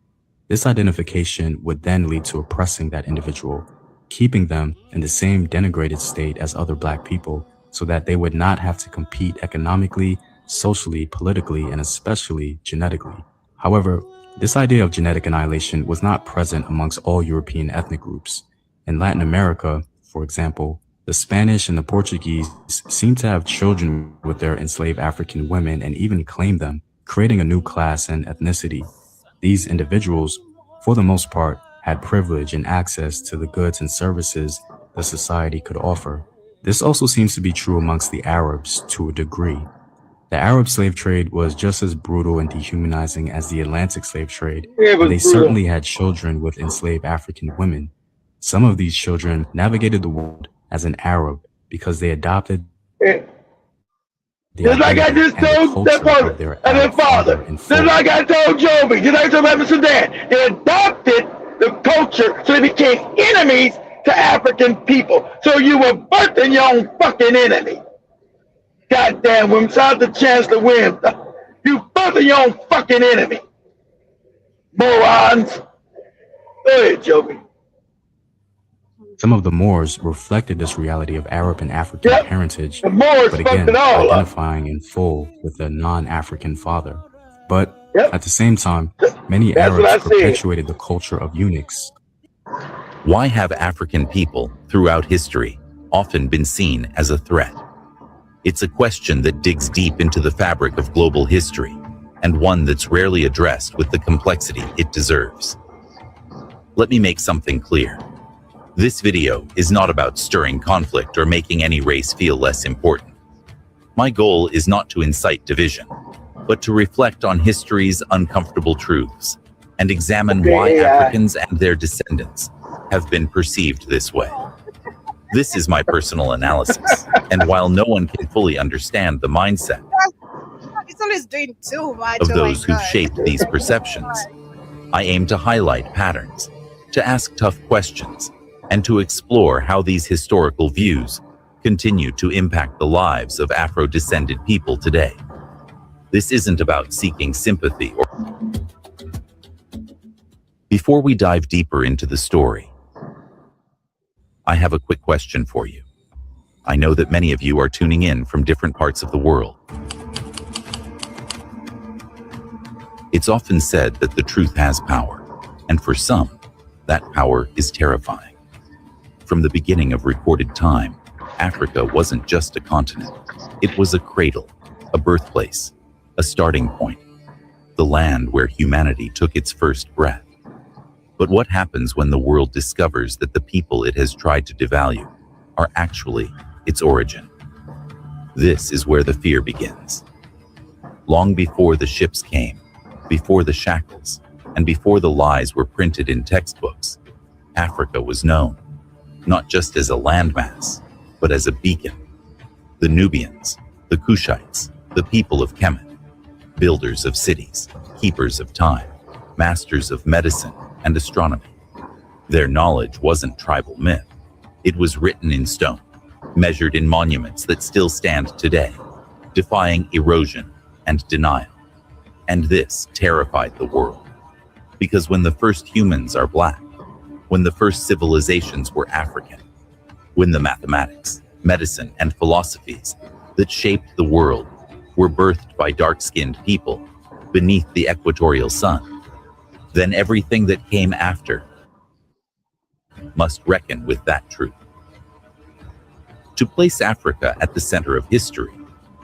This identification would then lead to oppressing that individual, keeping them in the same denigrated state as other black people so that they would not have to compete economically, socially, politically, and especially genetically. However, this idea of genetic annihilation was not present amongst all European ethnic groups. In Latin America, for example, the Spanish and the Portuguese seem to have children with their enslaved African women and even claim them, creating a new class and ethnicity. These individuals, for the most part, had privilege and access to the goods and services the society could offer. This also seems to be true amongst the Arabs to a degree. The Arab slave trade was just as brutal and dehumanizing as the Atlantic slave trade, and they certainly had children with enslaved African women. Some of these children navigated the world as an Arab because they adopted just like I just told that father and their father. Just like I told Joby. Just like I told Emerson Sudan. They adopted the culture so they became enemies to African people. So you were birthing your own fucking enemy. Goddamn women. Shout out to Chancellor Williams. You birthing your own fucking enemy. Morons. Go ahead, Joby. Some of the Moors reflected this reality of Arab and African heritage, but again, identifying in full with a non-African father. But at the same time, many Arabs perpetuated the culture of eunuchs. Why have African people throughout history often been seen as a threat? It's a question that digs deep into the fabric of global history, and one that's rarely addressed with the complexity it deserves. Let me make something clear. This video is not about stirring conflict or making any race feel less important. My goal is not to incite division, but to reflect on history's uncomfortable truths and examine why Africans and their descendants have been perceived this way. This is my personal analysis, and while no one can fully understand the mindset It's always doing too much. of those who've shaped these perceptions, I aim to highlight patterns, to ask tough questions, and to explore how these historical views continue to impact the lives of Afro-descended people today. This isn't about seeking sympathy or... Before we dive deeper into the story, I have a quick question for you. I know that many of you are tuning in from different parts of the world. It's often said that the truth has power, and for some, that power is terrifying. From the beginning of recorded time, Africa wasn't just a continent. It was a cradle, a birthplace, a starting point, the land where humanity took its first breath. But what happens when the world discovers that the people it has tried to devalue are actually its origin? This is where the fear begins. Long before the ships came, before the shackles, and before the lies were printed in textbooks, Africa was known, not just as a landmass, but as a beacon. The Nubians, the Kushites, the people of Kemet, builders of cities, keepers of time, masters of medicine and astronomy. Their knowledge wasn't tribal myth. It was written in stone, measured in monuments that still stand today, defying erosion and denial. And this terrified the world. Because when the first humans are black, when the first civilizations were African, when the mathematics, medicine, and philosophies that shaped the world were birthed by dark-skinned people beneath the equatorial sun, then everything that came after must reckon with that truth. To place Africa at the center of history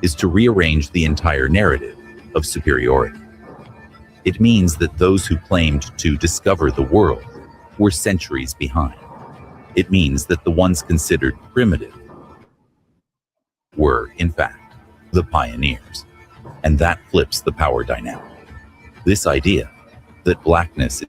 is to rearrange the entire narrative of superiority. It means that those who claimed to discover the world were centuries behind. It means that the ones considered primitive were, in fact, the pioneers. And that flips the power dynamic. This idea that blackness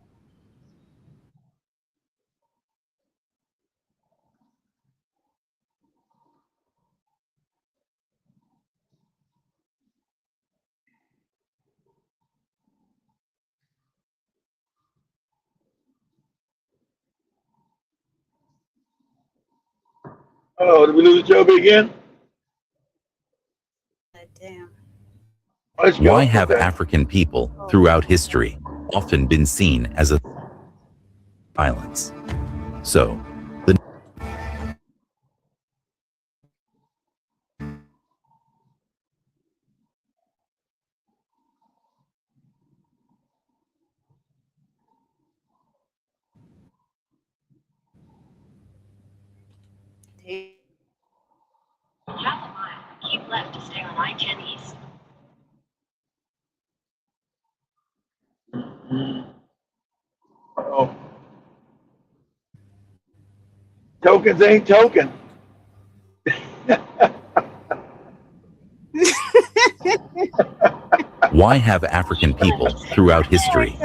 Oh, did we lose Joby again? Damn. Why have African people throughout history often been seen as a violence? So, the Half a mile. Keep left to stay on I-10 East. Oh. Tokens ain't token. why have African people throughout history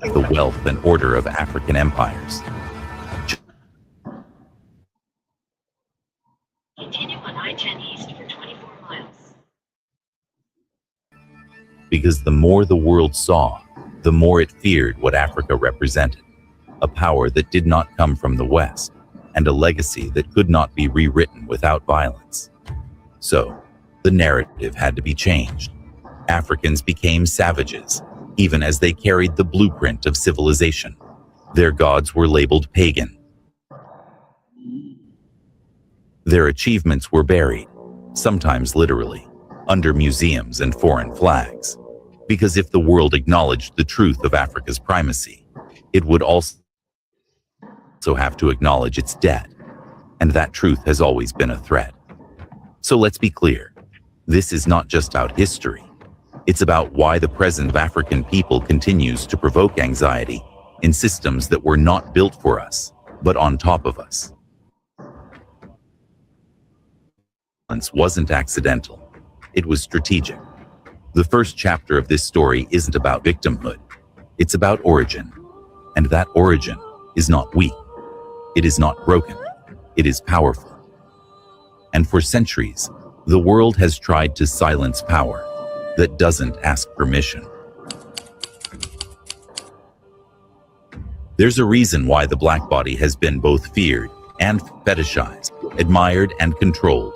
the wealth and order of African empires? Continue on I-10 East for 24 miles. Because the more the world saw, the more it feared what Africa represented, a power that did not come from the West, and a legacy that could not be rewritten without violence. So, the narrative had to be changed. Africans became savages, even as they carried the blueprint of civilization. Their gods were labeled pagan. Their achievements were buried, sometimes literally, under museums and foreign flags. Because if the world acknowledged the truth of Africa's primacy, it would also have to acknowledge its dead. And that truth has always been a threat. So let's be clear. This is not just about history. It's about why the present of African people continues to provoke anxiety in systems that were not built for us, but on top of us. Violence wasn't accidental. It was strategic. The first chapter of this story isn't about victimhood. It's about origin. And that origin is not weak. It is not broken. It is powerful. And for centuries, the world has tried to silence power that doesn't ask permission. There's a reason why the black body has been both feared and fetishized, admired and controlled.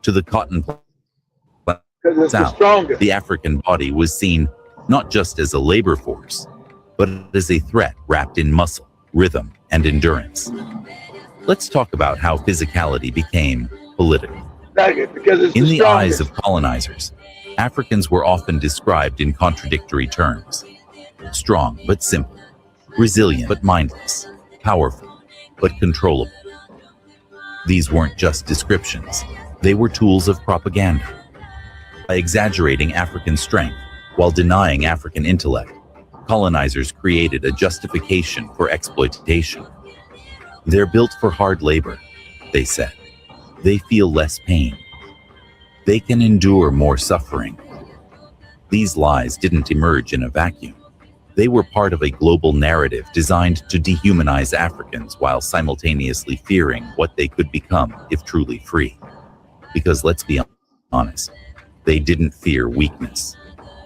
To the cotton South, the African body was seen not just as a labor force, but as a threat wrapped in muscle, rhythm, and endurance. Let's talk about how physicality became political. In the eyes of colonizers, Africans were often described in contradictory terms. Strong but simple, resilient but mindless, powerful but controllable. These weren't just descriptions, they were tools of propaganda. By exaggerating African strength while denying African intellect, colonizers created a justification for exploitation. They're built for hard labor, they said, They feel less pain. They can endure more suffering. These lies didn't emerge in a vacuum. They were part of a global narrative designed to dehumanize Africans while simultaneously fearing what they could become if truly free. Because let's be honest, they didn't fear weakness.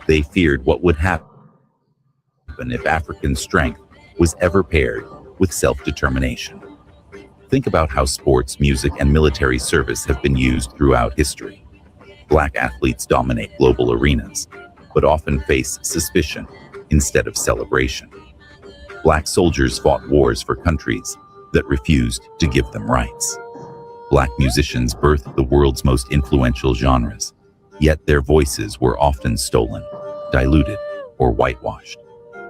They feared what would happen if African strength was ever paired with self-determination. Think about how sports, music, and military service have been used throughout history. Black athletes dominate global arenas, but often face suspicion instead of celebration. Black soldiers fought wars for countries that refused to give them rights. Black musicians birthed the world's most influential genres, yet their voices were often stolen, diluted, or whitewashed.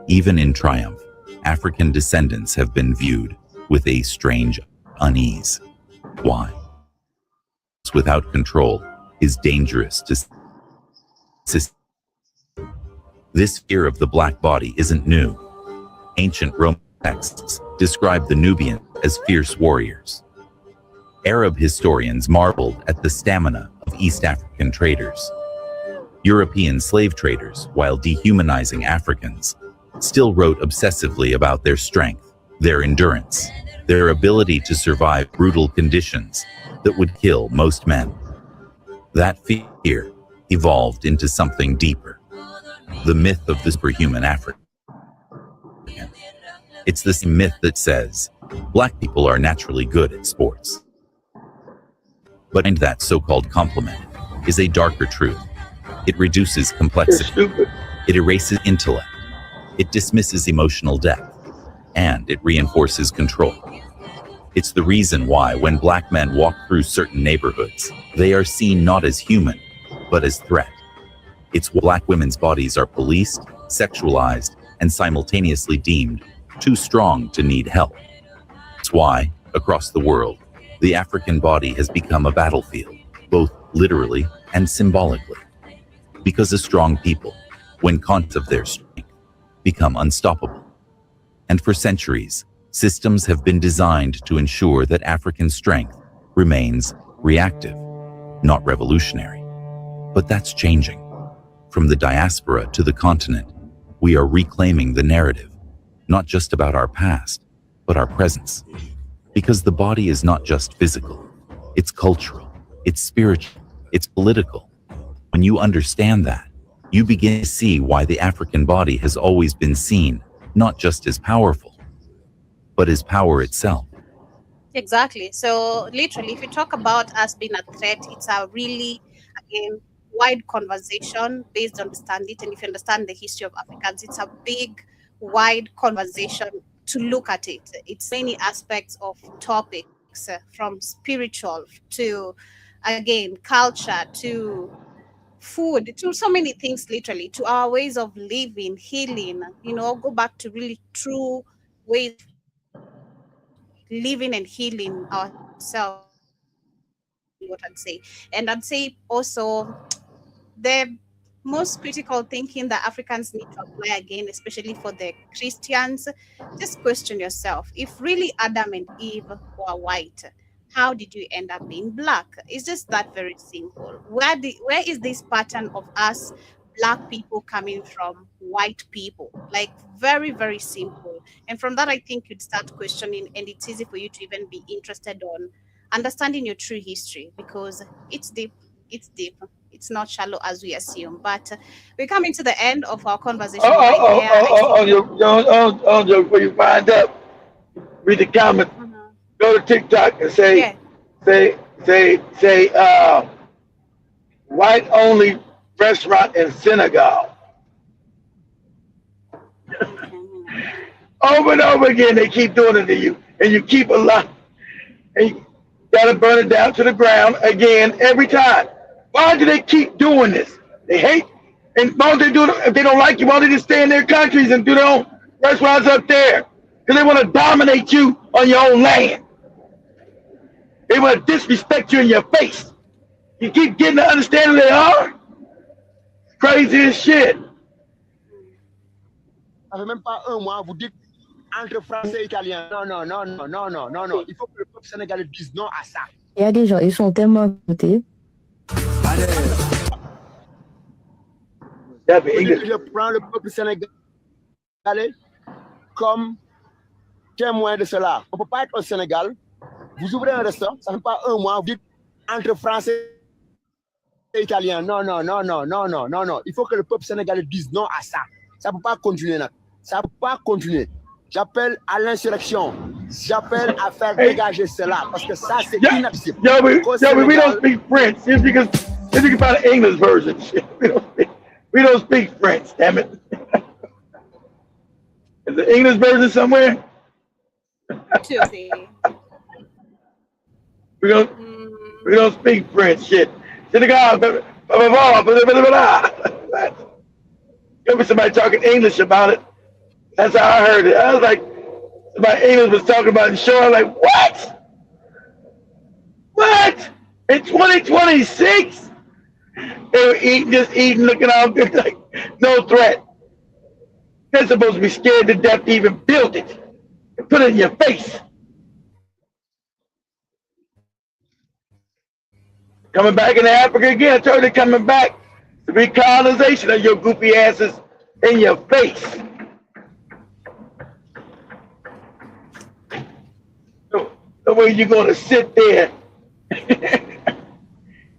Even in triumph, African descendants have been viewed with a strange unease. Why? Without control is dangerous to system. This fear of the black body isn't new. Ancient Roman texts describe the Nubians as fierce warriors. Arab historians marveled at the stamina of East African traders. European slave traders, while dehumanizing Africans, still wrote obsessively about their strength, their endurance, their ability to survive brutal conditions that would kill most men. That fear evolved into something deeper, the myth of the superhuman African. It's this myth that says, black people are naturally good at sports. But behind that so-called compliment is a darker truth. It reduces complexity. It erases intellect. It dismisses emotional depth. And it reinforces control. It's the reason why when black men walk through certain neighborhoods, they are seen not as human, but as threat. It's why black women's bodies are policed, sexualized, and simultaneously deemed too strong to need help. It's why, across the world, the African body has become a battlefield, both literally and symbolically. Because a strong people, when conscious of their strength, become unstoppable. And for centuries, systems have been designed to ensure that African strength remains reactive, not revolutionary. But that's changing. From the diaspora to the continent, we are reclaiming the narrative, not just about our past, but our presence. Because the body is not just physical, it's cultural, it's spiritual, it's political. When you understand that, you begin to see why the African body has always been seen not just as powerful, but as power itself. Exactly. So literally, if you talk about us being a threat, it's a really, again, wide conversation based on understand it. And if you understand the history of Africans, it's a big, wide conversation to look at it. It's many aspects of topics, from spiritual to, again, culture to food, to so many things, literally, to our ways of living, healing, go back to really true ways of living and healing ourselves, what I'd say. And I'd say also the most critical thinking that Africans need to apply, again, especially for the Christians, just question yourself. If really Adam and Eve were white, how did you end up being black? It's just that very simple. Where is this pattern of us black people coming from white people? Like, very, very simple. And from that, I think you'd start questioning, and it's easy for you to even be interested on understanding your true history, because it's deep. It's deep. It's not shallow as we assume. But we're coming to the end of our conversation. Before you find out, read the comments. Go to TikTok and say, white only restaurant in Senegal. Over and over again, they keep doing it to you, and you keep alive, and you gotta burn it down to the ground again every time. Why do they keep doing this? They hate, and why don't they do it? If they don't like you, why don't they just stay in their countries and do their own restaurants up there? Because they want to dominate you on your own land. They want to disrespect you in your face. You keep getting to understand who they are? Crazy as shit. Ça fait même pas un mois, vous dites entre français et italien. Non. Il faut que le peuple sénégalais dise non à ça. Il y a des gens, ils sont tellement à côté. Je prends le peuple sénégalais comme témoin de cela. On ne peut pas être au Sénégal. Vous ouvrez un restaurant, ça ne fait pas un mois, vous dites entre français et italien. Non, non, non, non, non, non, non, non. Il faut que le peuple sénégalais dise non à ça. Ça ne peut pas continuer. Ça ne peut pas continuer. J'appelle à l'insurrection. J'appelle à faire dégager cela parce que ça, c'est inacceptable. Yo, we don't speak French. If you can find an English version. We don't speak French, damn it. Is the English version somewhere? We don't speak French, shit. Senegal, blah, blah, blah, blah, blah, blah. There'll be somebody talking English about it. That's how I heard it. I was like, somebody English was talking about it in the show. I was like, what? What? In 2026? They were just eating, looking all good, like no threat. They're supposed to be scared to death to even build it and put it in your face. Coming back into Africa again. I told you they're coming back. The recolonization of your goofy asses in your face. The way you're going to sit there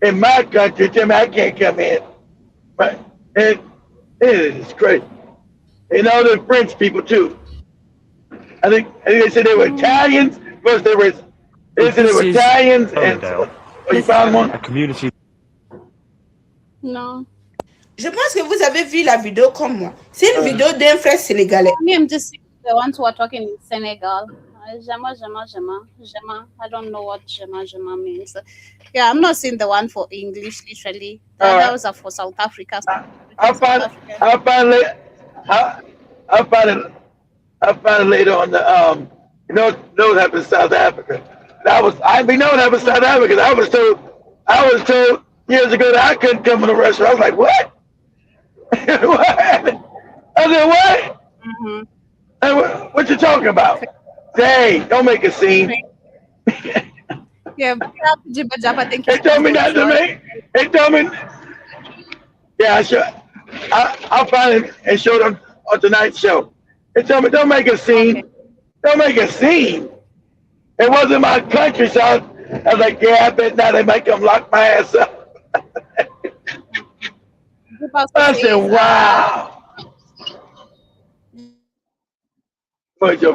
in my country, tell me I can't come in. But it is crazy. And all the French people too. I think they said they were Italians. First they said they were Italians and you found one? Community. No. Je pense que vous avez vu la vidéo comme moi. C'est une vidéo d'un frère sénégalais. Me, I'm just the ones who are talking in Senegal. Jama. I don't know what Jama means. Yeah, I'm not seeing the one for English, literally. Those are for South Africa. I'll find it later on the you know what happened in South Africa. I know what happened in South Africa. I was told years ago that I couldn't come to the restaurant. I was like, what? What? I said, what? Mm-hmm. Hey, what you talking about? Hey, don't make a scene. Yeah, They told me not to make. They told me. Yeah, I'll find it and show them on tonight's show. They told me don't make a scene. Okay. Don't make a scene. It wasn't my country, so I was like, yeah, I bet now they might come lock my ass up. I said, wow.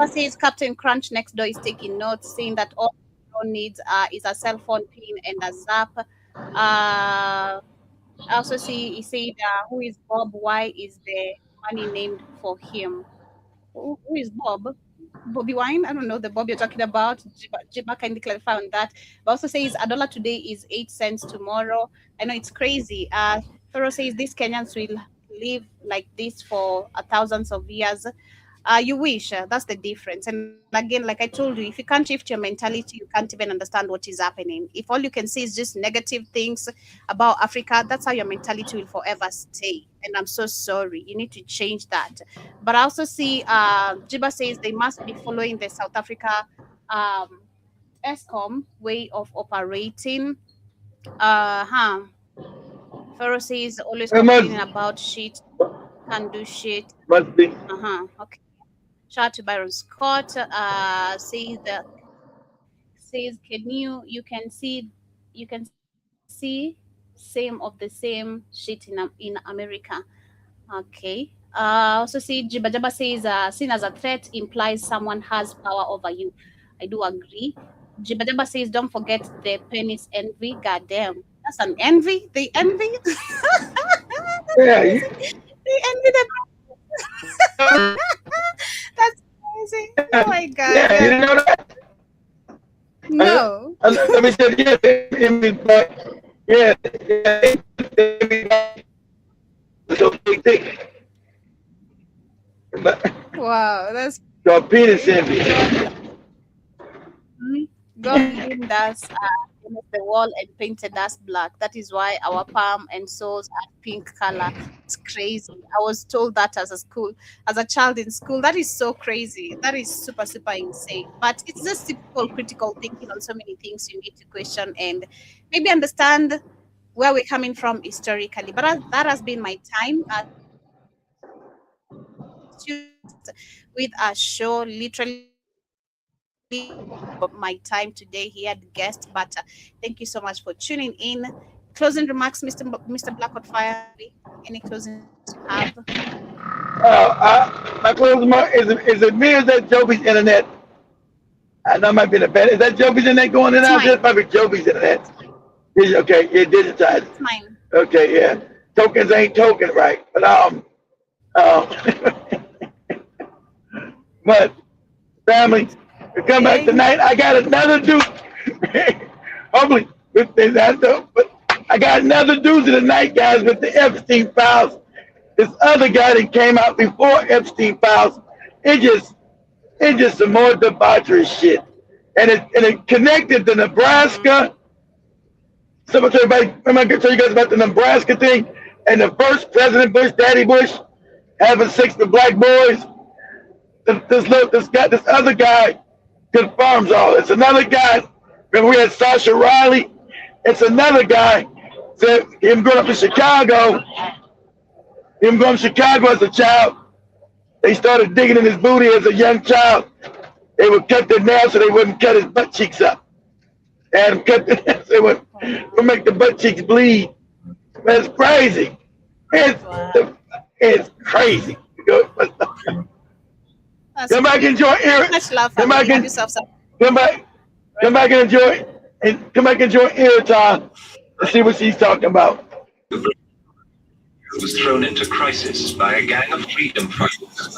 Says Captain Crunch next door is taking notes, saying that all needs is a cell phone pin and a zap. I also see he said, who is Bob? Why is the money named for him? Who is Bob? Bobby Wine? I don't know the Bob you're talking about. Jiba kindly clarify on that. But also says $1 today is 8 cents tomorrow. I know it's crazy. Pharaoh says these Kenyans will live like this for thousands of years. You wish. That's the difference. And again, like I told you, if you can't shift your mentality, you can't even understand what is happening. If all you can see is just negative things about Africa, that's how your mentality will forever stay. And I'm so sorry. You need to change that. But I also see Jiba says they must be following the South Africa ESCOM way of operating. Pharaoh says always complaining about shit, can't do shit. Must be. Okay. Shout out to Byron Scott. Says you can see same of the same shit in America. Okay. Also see Jibba says seen as a threat implies someone has power over you. I do agree. Jibba says don't forget the penis envy. Goddamn, that's an envy. They envy. Yeah. They envy them. That's crazy. Oh my god. Yeah, you didn't know that? No. Let me say, yeah, so big thing. Wow, that's your penis envy. God giving us against the wall and painted us black. That is why our palm and soles are pink color. It's crazy. I was told that as a child in school. That is so crazy. That is super, super insane. But it's just typical critical thinking on so many things you need to question and maybe understand where we're coming from historically. But that has been my time with a show, literally my time today here at guest. But thank you so much for tuning in. Closing remarks, Mr. Blackwood Fire. Any closing you have? My closing remark is it me or is that Joby's internet? I know it might be the bad. Is that Joby's internet going in and out? This might be Joby's internet. Okay, yeah, digitized. It's mine. Okay, yeah. Tokens ain't token, right? But but family, we come back tonight. I got another dude. Hopefully, but I got another doozy tonight, guys, with the Epstein files. This other guy that came out before Epstein files. It's just some more debauchery shit, and it connected to Nebraska. So I'm going to tell you guys about the Nebraska thing and the first President Bush, Daddy Bush, having sex with black boys. This other guy confirms all. It's another guy. Remember we had Sasha Riley. It's another guy. Said him growing up in Chicago. Him going to Chicago as a child. They started digging in his booty as a young child. They would cut their nails so they wouldn't cut his butt cheeks up. And cut the nails, they would make the butt cheeks bleed. That's crazy. It's crazy. Come back and enjoy Ear. Come back and enjoy Ear time and see what she's talking about. Was thrown into crisis by a gang of freedom fighters.